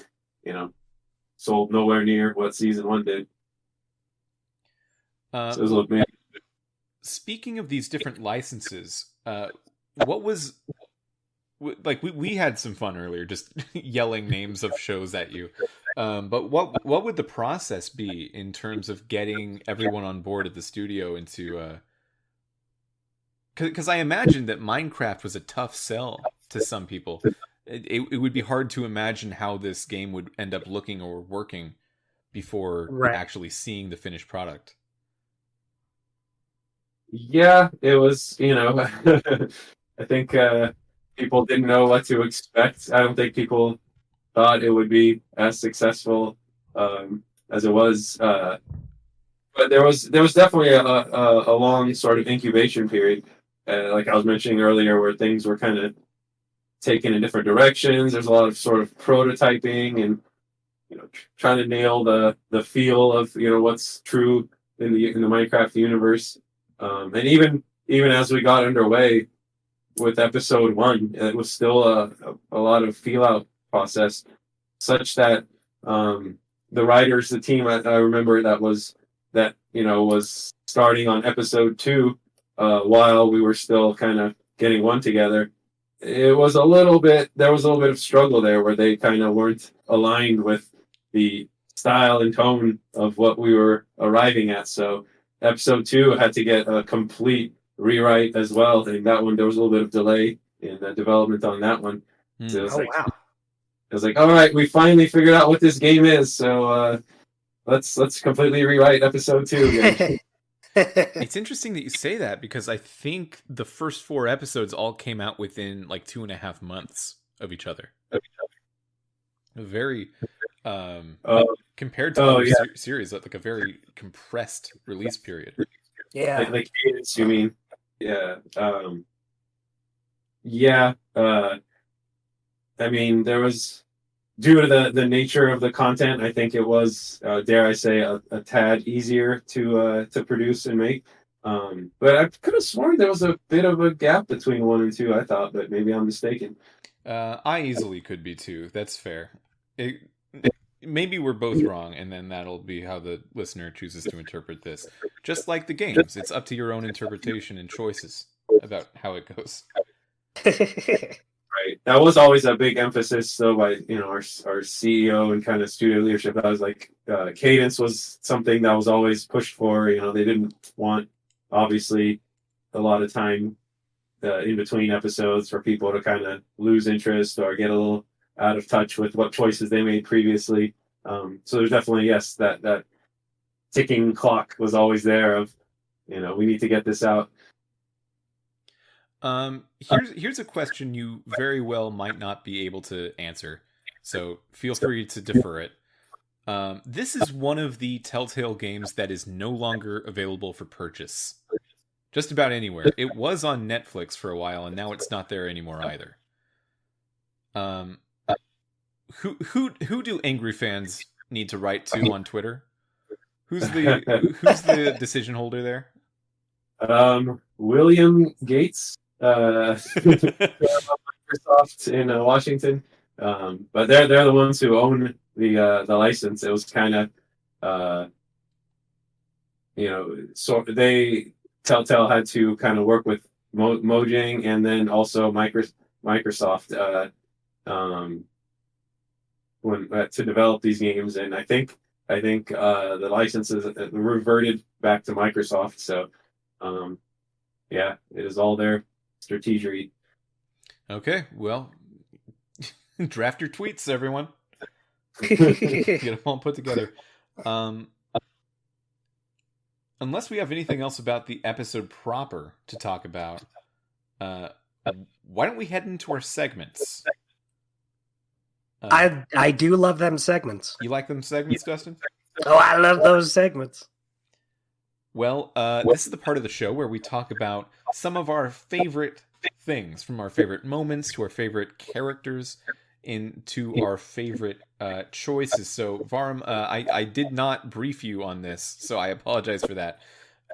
sold nowhere near what season 1 did. So it was a little. Speaking of these different licenses, what was like we had some fun earlier just yelling names of shows at you. But what would the process be in terms of getting everyone on board at the studio into because I imagine that Minecraft was a tough sell to some people. It would be hard to imagine how this game would end up looking or working before actually seeing the finished product. Yeah, it was, I think people didn't know what to expect. I don't think people thought it would be as successful as it was. But there was definitely a long sort of incubation period, like I was mentioning earlier, where things were kind of taken in different directions. There's a lot of sort of prototyping and trying to nail the feel of what's true in the Minecraft universe. And even as we got underway with episode 1, it was still a lot of feel out process, such that the writers, the team, I remember was starting on episode 2 while we were still kind of getting 1 together. There was a little bit of struggle there where they kind of weren't aligned with the style and tone of what we were arriving at. So episode 2 had to get a complete rewrite as well. I think that one, there was a little bit of delay in the development on that one. So it was wow. It was like, all right, we finally figured out what this game is. So let's completely rewrite episode 2 again. It's interesting that you say that because I think the first 4 episodes all came out within like 2.5 months of each other. Very compared to other series, like a very compressed release period. Yeah, like cadence, you mean? Yeah. Yeah. I mean, there was, due to the nature of the content, I think it was, dare I say, a tad easier to produce and make. But I could have sworn there was a bit of a gap between 1 and 2. I thought, but maybe I'm mistaken. I easily could be too. That's fair. Maybe we're both wrong, and then that'll be how the listener chooses to interpret this. Just like the games, it's up to your own interpretation and choices about how it goes. Right. That was always a big emphasis, though, by our CEO and kind of studio leadership. That was like cadence was something that was always pushed for. They didn't want, obviously, a lot of time in between episodes for people to kind of lose interest or get a little out of touch with what choices they made previously. So there's definitely, yes, that ticking clock was always there of, we need to get this out. Here's a question you very well might not be able to answer, so feel free to defer it. This is one of the Telltale games that is no longer available for purchase. Just about anywhere. It was on Netflix for a while, and now it's not there anymore either. Who do angry fans need to write to on Twitter? Who's the decision holder there? William Gates, Microsoft in Washington. But they're the ones who own the license. It was kind of so Telltale had to kind of work with Mojang and then also Microsoft to develop these games. And I think I think the licenses reverted back to Microsoft. So, yeah, it is all their strategy. Okay, well, draft your tweets, everyone. Get them all put together. Unless we have anything else about the episode proper to talk about, why don't we head into our segments? I do love them segments. You like them segments, Dustin? Oh, I love those segments. Well, this is the part of the show where we talk about some of our favorite things, from our favorite moments to our favorite characters, into our favorite choices. So, Vahram, I did not brief you on this, so I apologize for that.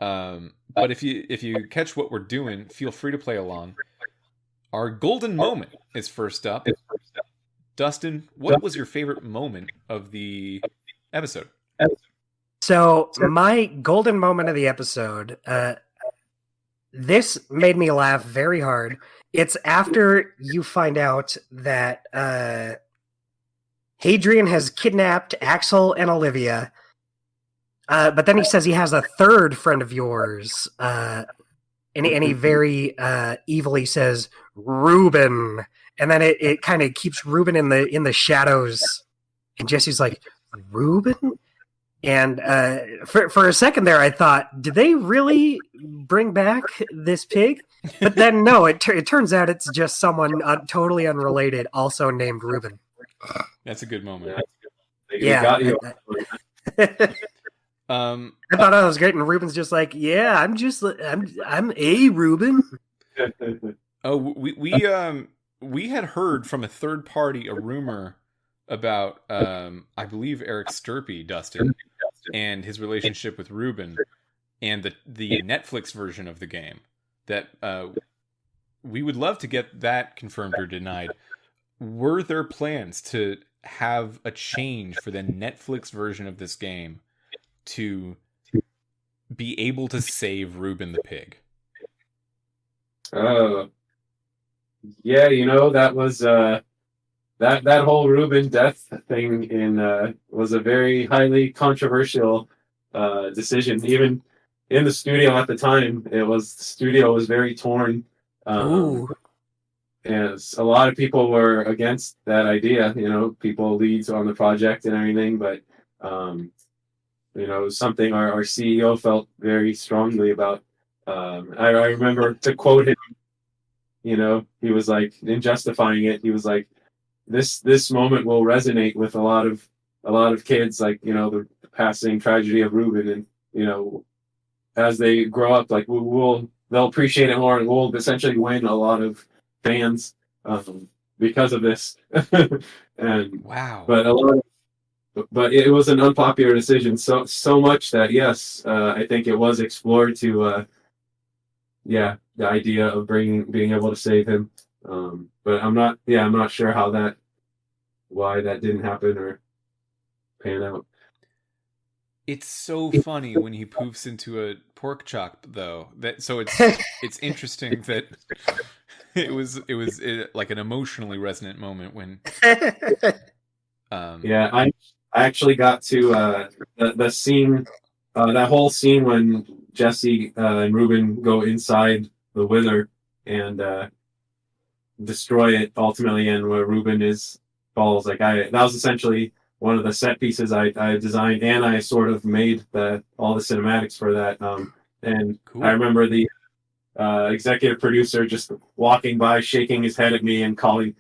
But if you catch what we're doing, feel free to play along. Our golden moment is first up. Dustin, what was your favorite moment of the episode? So my golden moment of the episode, this made me laugh very hard. It's after you find out that Hadrian has kidnapped Axel and Olivia, but then he says he has a third friend of yours, and he very evilly says, Reuben. And then it kind of keeps Reuben in the shadows. And Jesse's like, Reuben? And for a second there, I thought, did they really bring back this pig? But then no, it turns out it's just someone totally unrelated, also named Reuben. That's a good moment. Yeah. Got you. I thought that was great, and Reuben's just like, yeah, I'm a Reuben. Oh, we had heard from a third party a rumor about I believe Eric Sturpey, Dustin, and his relationship with Reuben, and the Netflix version of the game. That we would love to get that confirmed or denied. Were there plans to have a change for the Netflix version of this game to be able to save Reuben the pig? Yeah, that was that whole Reuben death thing was a very highly controversial decision. Even in the studio at the time, the studio was very torn. Ooh. And a lot of people were against that idea, people leads on the project and everything, but it was something our CEO felt very strongly about. I remember, to quote him, he was like, in justifying it, he was like, this moment will resonate with a lot of kids, like, the passing tragedy of Reuben, and as they grow up, like, they'll appreciate it more, and we'll essentially win a lot of fans because of this. And wow. But it was an unpopular decision, so much that, yes, I think it was explored to the idea of being able to save him. But I'm not sure why that didn't happen or pan out. It's so funny when he poofs into a pork chop, though. It's interesting that it was like an emotionally resonant moment when. Yeah, I actually got to the scene, that whole scene when Jesse and Reuben go inside the wither and destroy it ultimately, and where Reuben falls. Like, that was essentially one of the set pieces I designed, and I sort of made all the cinematics for that. And cool. I remember the executive producer just walking by, shaking his head at me, and calling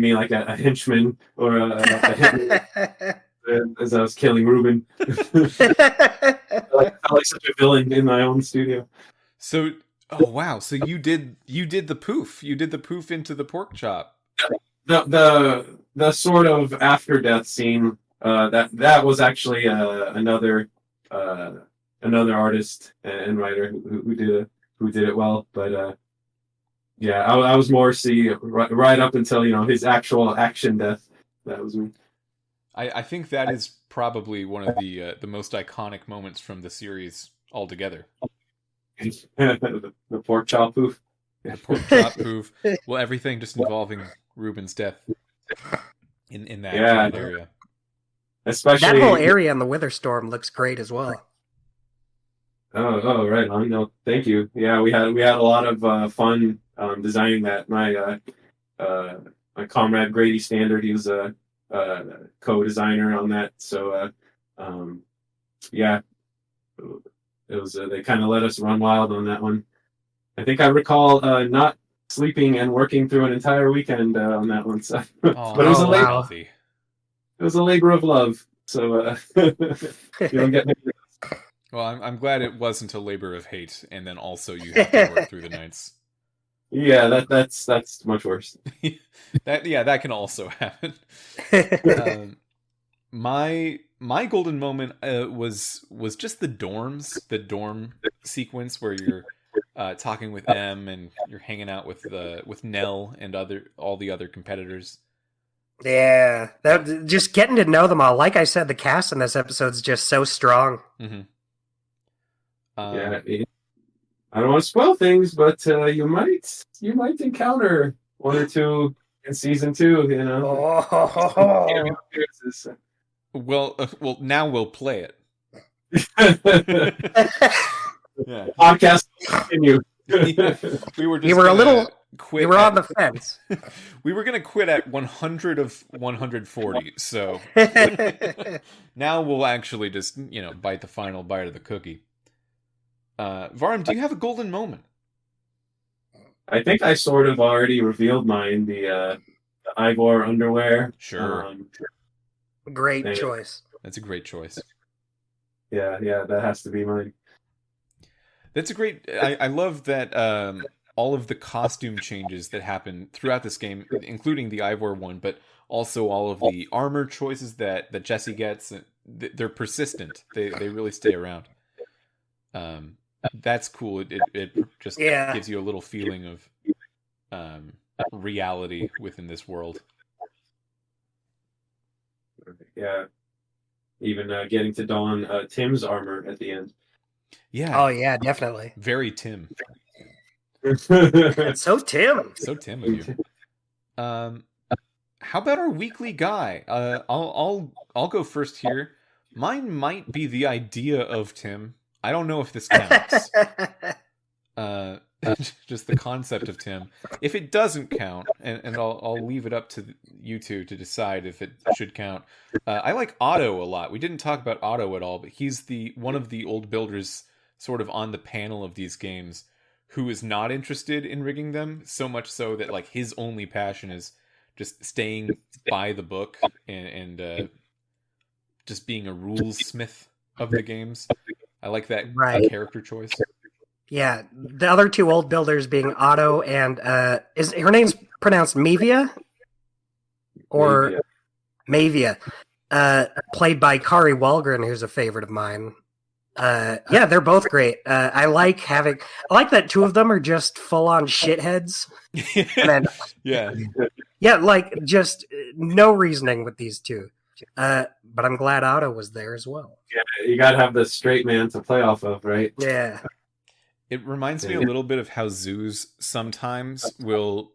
me like a henchman or a hitman as I was killing Reuben. I felt like such a villain in my own studio. So, oh wow! So you did the poof. You did the poof into the pork chop. The sort of after death scene, that was actually another artist and writer who did it well. But yeah, I was more right up until his actual action death. That was me. I think that is probably one of the most iconic moments from the series altogether. The pork chop poof. The pork chop poof. Well, everything just involving Reuben's death in that area. especially That whole area in the Wither Storm looks great as well. Oh, right on. No, thank you. Yeah, we had a lot of fun designing that. My comrade Grady Standard, he was a co-designer on that. So yeah, it was they kind of let us run wild on that one. I think I recall not sleeping and working through an entire weekend on that one. So, Oh, but it was a labor. wow. healthy. It was a labor of love. So you don't get. Well, I'm glad it wasn't a labor of hate, and then also you have to work through the nights. Yeah, that's much worse. that can also happen. My golden moment was just the dorm sequence where you're talking with M and you're hanging out with Nell and all the other competitors. Yeah, just getting to know them all. Like I said, the cast in this episode is just so strong. Mm-hmm. Yeah, I don't want to spoil things, but you might encounter one or two in season 2. You know. Oh. Well, now we'll play it. Yeah. Podcast continue. We were just You were a little. Quit You were on the fence. We were going to quit at 100 of 140. So now we'll actually just bite the final bite of the cookie. Vahram, do you have a golden moment? I think I sort of already revealed mine. The Ivor underwear. Sure. Great choice. That's a great choice. Yeah, that has to be mine. That's a great. I love that all of the costume changes that happen throughout this game, including the Ivor one, but also all of the armor choices that Jesse gets. They're persistent. They really stay around. That's cool. It just gives you a little feeling of reality within this world. Yeah. Even getting to don Tim's armor at the end. Yeah. Oh yeah, definitely. Very Tim. It's so Tim. So Tim of you. How about our weekly guy? I'll go first here. Mine might be the idea of Tim. I don't know if this counts. Just the concept of Tim. If it doesn't count, and I'll leave it up to you two to decide if it should count. I like Otto a lot. We didn't talk about Otto at all, but he's one of the old builders sort of on the panel of these games who is not interested in rigging them, so much so that like his only passion is just staying by the book and just being a rules smith of the games. I like that character choice. Yeah, the other two old builders being Otto and is her name's pronounced Mavia or Mavia, played by Kari Walgren, who's a favorite of mine. Yeah, they're both great. I like that two of them are just full on shitheads. And then, yeah, like just no reasoning with these two. But I'm glad Otto was there as well. Yeah, you gotta have the straight man to play off of, right? Yeah. It reminds me a little bit of how zoos sometimes will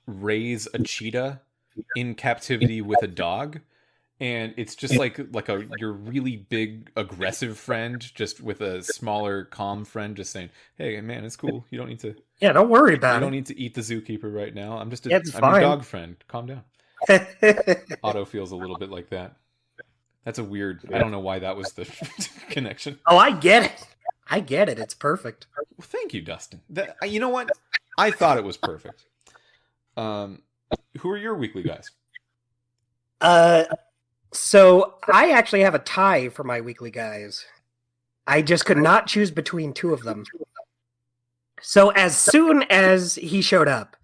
raise a cheetah in captivity with a dog. And it's just like your really big aggressive friend just with a smaller calm friend just saying, "Hey man, it's cool. You don't need to don't worry about it. You don't need to eat the zookeeper right now. I'm I'm your fine. dog friend. Calm down." Otto feels a little bit like that. That's a weird. I don't know why that was the connection. Oh, I get it. It's perfect. Well, thank you, Dustin. You know what? I thought it was perfect. Who are your weekly guys? So I actually have a tie for my weekly guys. I just could not choose between two of them. So as soon as he showed up,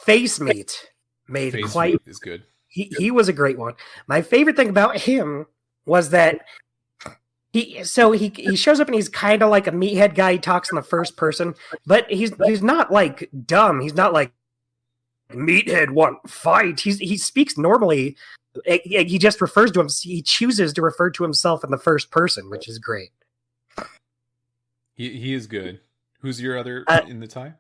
Face Meat made Face quite. Meat is good. He was a great one. My favorite thing about him was that he shows up and he's kind of like a meathead guy. He talks in the first person, but he's not like dumb. He's not like meathead want fight. He speaks normally. He just refers to him. He chooses to refer to himself in the first person, which is great. He is good. Who's your other in the tie?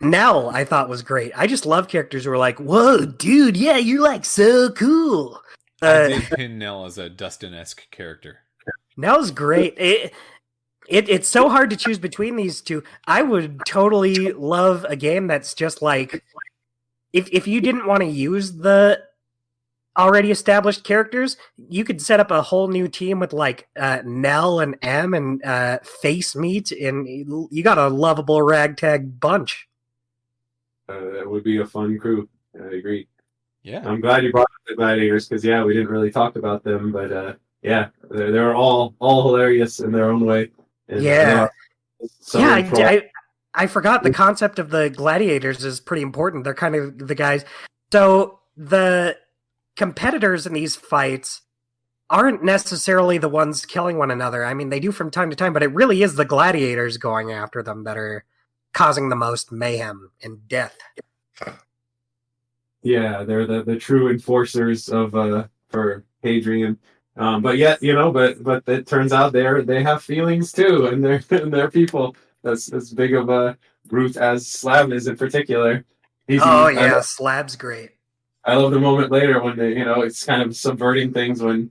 Nell, I thought was great. I just love characters who are like, "Whoa, dude, yeah, you're like so cool." I did pin Nell as a Dustin-esque character. Nell's great. It's so hard to choose between these two. I would totally love a game that's just like, if you didn't want to use the already established characters, you could set up a whole new team with like Nell and M and Face Meat, and you got a lovable ragtag bunch. That would be a fun crew. I agree. Yeah. I'm glad you brought up the gladiators because we didn't really talk about them, but they're all hilarious in their own way. And, I forgot the concept of the gladiators is pretty important. They're kind of the guys. So the competitors in these fights aren't necessarily the ones killing one another. I mean, they do from time to time, but it really is the gladiators going after them that are causing the most mayhem and death. Yeah, they're the true enforcers of for Hadrian. But it turns out they have feelings too, and they're people. That's as big of a brute as Slab is in particular. Slab's great. I love the moment later when it's kind of subverting things when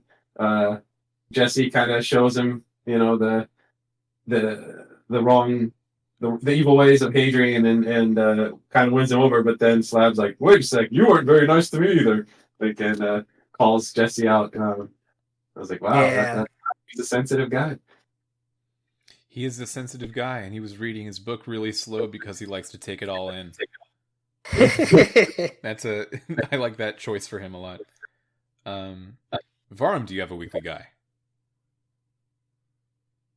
Jesse kind of shows him the wrong the evil ways of Hadrian and kind of wins him over, but then Slab's like, wait a sec, you weren't very nice to me either. And calls Jesse out. I was like, wow, he's a sensitive guy. He is a sensitive guy, and he was reading his book really slow because he likes to take it all in. I like that choice for him a lot. Vahram, do you have a weekly guy?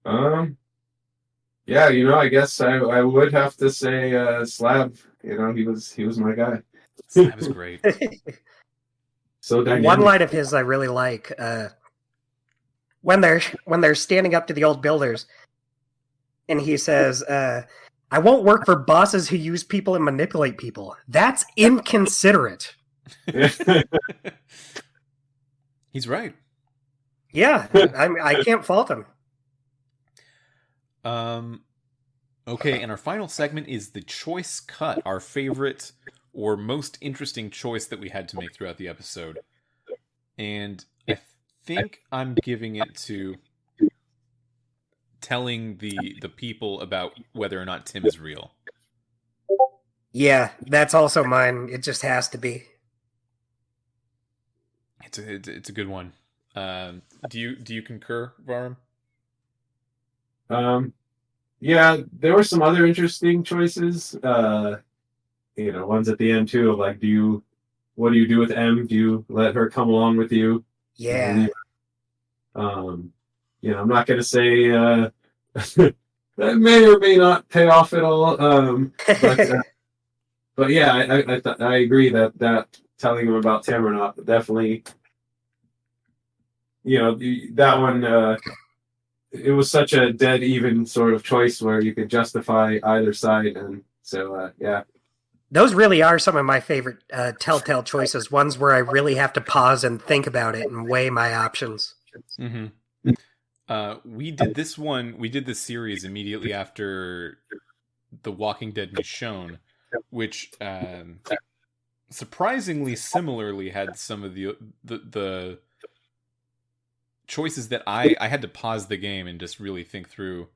I guess I would have to say Slab. He was my guy. Slab is great. So dynamic. One line of his I really like. When they're standing up to the old builders, and he says, "I won't work for bosses who use people and manipulate people. That's inconsiderate." He's right. Yeah, I can't fault him. Okay, and our final segment is the choice cut, our favorite or most interesting choice that we had to make throughout the episode. And I think I'm giving it to telling the people about whether or not Tim is real. Yeah, that's also mine. It just has to be. It's a good one. Do you concur, Vahram? Yeah, there were some other interesting choices. Ones at the end too of like, what do you do with M? Do you let her come along with you? Yeah. I'm not gonna say that may or may not pay off at all. But yeah, I agree that telling him about Tim or not definitely. That one. It was such a dead even sort of choice where you could justify either side, and so yeah. Those really are some of my favorite Telltale choices. Ones where I really have to pause and think about it and weigh my options. Mm-hmm. We did this series immediately after The Walking Dead Michonne, which surprisingly similarly had some of the choices that I had to pause the game and just really think through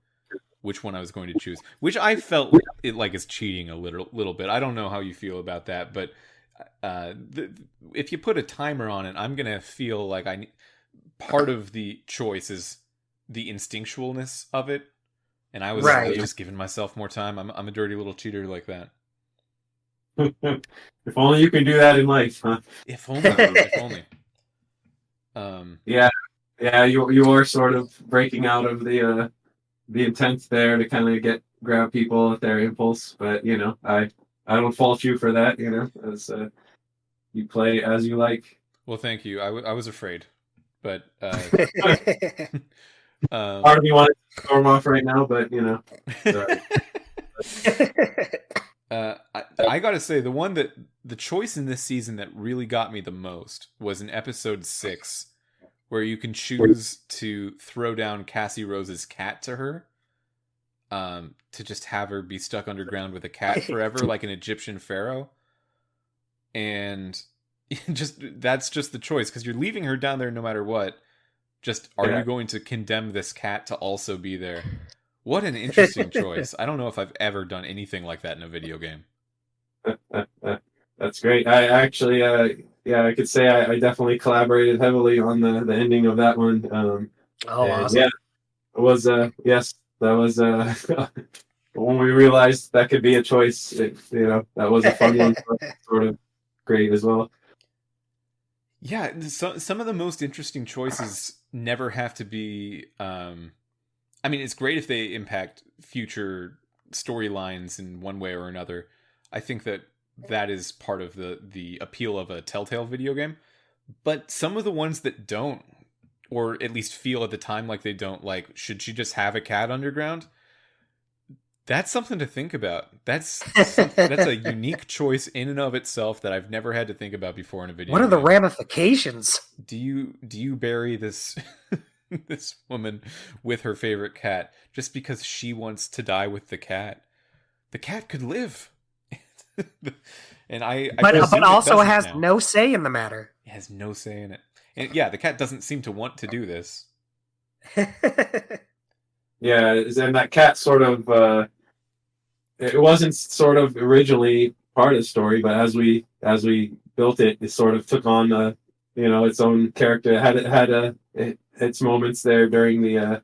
which one I was going to choose, which I felt it like is cheating a little bit. I don't know how you feel about that, but if you put a timer on it, I'm gonna feel like part of the choice is the instinctualness of it, and I was just giving myself more time. I'm a dirty little cheater like that. If only you can do that in life, huh? If only. Yeah, you are sort of breaking out of the intent there to kind of grab people at their impulse, but I don't fault you for that. As you play as you like. Well, thank you. I was afraid, but part of me wanted to storm off right now, but I gotta say the choice in this season that really got me the most was in episode 6. Where you can choose to throw down Cassie Rose's cat to her, to just have her be stuck underground with a cat forever, like an Egyptian pharaoh. And That's just the choice, because you're leaving her down there no matter what. Just, are Yeah. you going to condemn this cat to also be there? What an interesting choice. I don't know if I've ever done anything like that in a video game. That's great. I actually, yeah, I could say I definitely collaborated heavily on the ending of that one. Oh, And awesome. yeah, it was, yes, that was, when we realized that could be a choice, that was a fun one, sort of great as well. Yeah, some of the most interesting choices never have to be. I mean, it's great if they impact future storylines in one way or another. I think that is part of the appeal of a Telltale video game. But some of the ones that don't, or at least feel at the time like they don't, like, should she just have a cat underground? That's something to think about. That's a unique choice in and of itself that I've never had to think about before in a video What are game. the ramifications? Do you bury this this woman with her favorite cat just because she wants to die with the cat? The cat could live. And but also has no say in the matter. It has no say in it. And yeah, the cat doesn't seem to want to do this. Yeah, and that cat sort of, it wasn't sort of originally part of the story, but as we built it, it sort of took on its own character. It had its moments there during the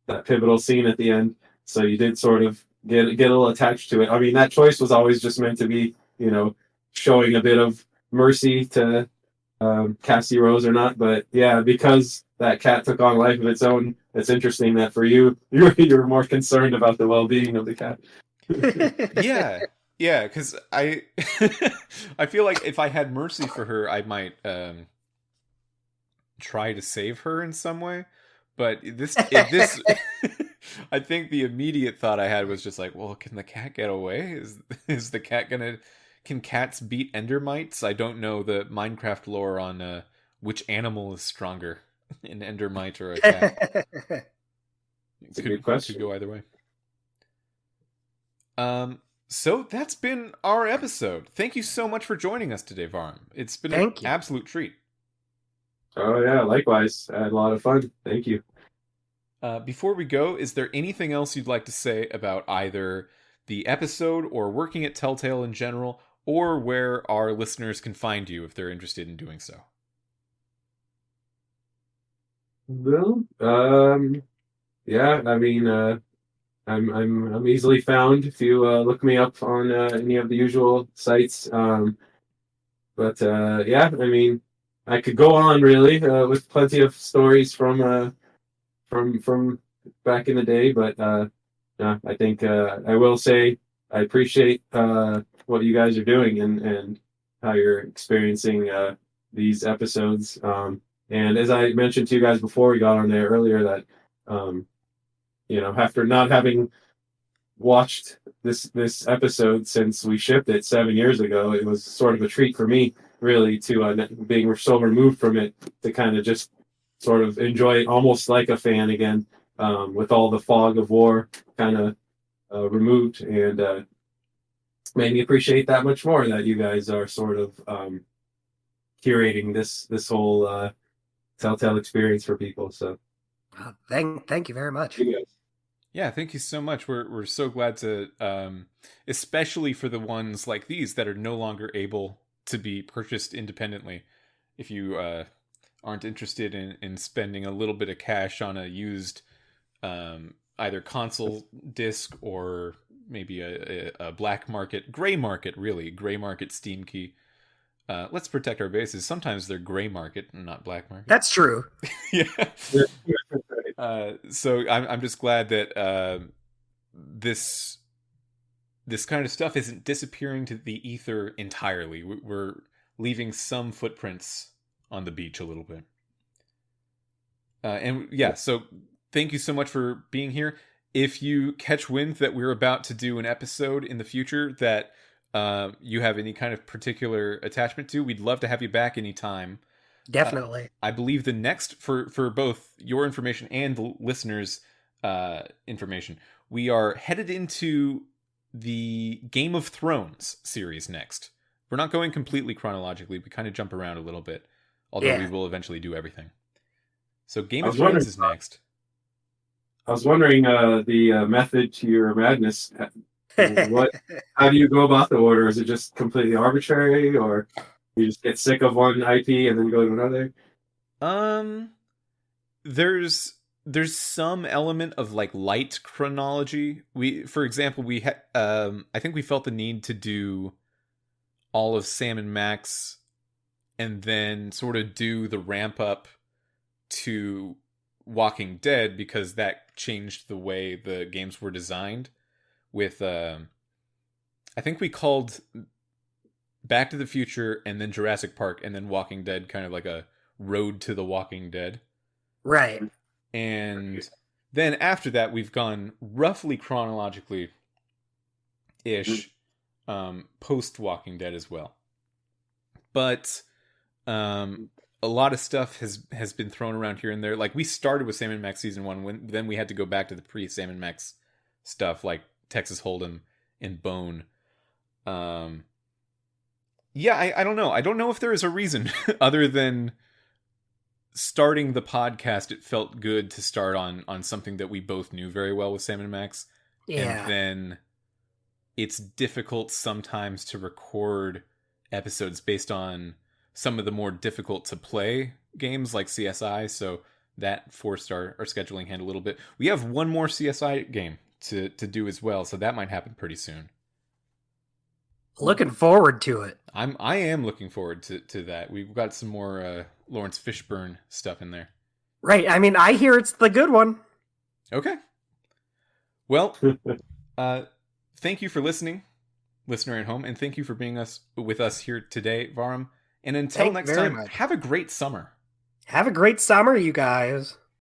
that pivotal scene at the end. So you did sort of get a little attached to it. I mean, that choice was always just meant to be, showing a bit of mercy to Cassie Rose or not. But yeah, because that cat took on life of its own, it's interesting that for you're more concerned about the well-being of the cat. Yeah, because I I feel like if I had mercy for her, I might try to save her in some way. But this I think the immediate thought I had was just like, well, can the cat get away? Is the cat gonna? Can cats beat endermites? I don't know the Minecraft lore on which animal is stronger, an endermite or a cat. It's a good question. Could go either way. So that's been our episode. Thank you so much for joining us today, Vahram. It's been an absolute treat. Oh yeah, likewise. I had a lot of fun. Thank you. Before we go, is there anything else you'd like to say about either the episode or working at Telltale in general, or where our listeners can find you if they're interested in doing so? Well, yeah, I mean, I'm easily found if you look me up on any of the usual sites. But yeah, I mean, I could go on really with plenty of stories from back in the day, but yeah, I think I will say I appreciate what you guys are doing and how you're experiencing these episodes. And as I mentioned to you guys before we got on there earlier, that after not having watched this episode since we shipped it 7 years ago, it was sort of a treat for me, really, to being so removed from it, to kind of just sort of enjoy it almost like a fan again, with all the fog of war kind of removed, and made me appreciate that much more that you guys are sort of curating this whole Telltale experience for people. So thank you very much. Yeah, thank you so much. We're so glad to, especially for the ones like these that are no longer able to be purchased independently. If you aren't interested in spending a little bit of cash on a used either console disc or maybe a black market, gray market Steam key. Let's protect our bases. Sometimes they're gray market and not black market. That's true. Yeah. So I'm just glad that this kind of stuff isn't disappearing to the ether entirely. We're leaving some footprints on the beach a little bit. And yeah, so thank you so much for being here. If you catch wind that we're about to do an episode in the future that you have any kind of particular attachment to, we'd love to have you back anytime. Definitely. I believe the next, for both your information and the listeners' information, we are headed into the Game of Thrones series next. We're not going completely chronologically. We kind of jump around a little bit, although we Yeah. will eventually do everything. So Game I of was wondering- Thrones is next. I was wondering the method to your madness. How do you go about the order? Is it just completely arbitrary, or you just get sick of one IP and then go to another? There's some element of like light chronology. For example, I think we felt the need to do all of Sam and Max, and then sort of do the ramp up to Walking Dead, because that changed the way the games were designed. With I think we called Back to the Future and then Jurassic Park and then Walking Dead kind of like a road to the Walking Dead. Right. And then after that, we've gone roughly chronologically ish post Walking Dead as well. But a lot of stuff has been thrown around here and there. Like, we started with Sam and Max season 1, then we had to go back to the pre Sam and Max stuff, like Texas Hold'em and Bone. Yeah, I don't know. I don't know if there is a reason other than starting the podcast. It felt good to start on something that we both knew very well with Sam and Max. Yeah. And then it's difficult sometimes to record episodes based on some of the more difficult to play games like CSI, so that forced our scheduling hand a little bit. We have one more CSI game to do as well, so that might happen pretty soon. Looking forward to it. I am looking forward to that. We've got some more Lawrence Fishburne stuff in there. Right. I mean, I hear it's the good one. Okay. Well, thank you for listening, listener at home, and thank you for being with us here today, Vahram. And until Thank you next very time, much. have a great summer. Have a great summer, you guys.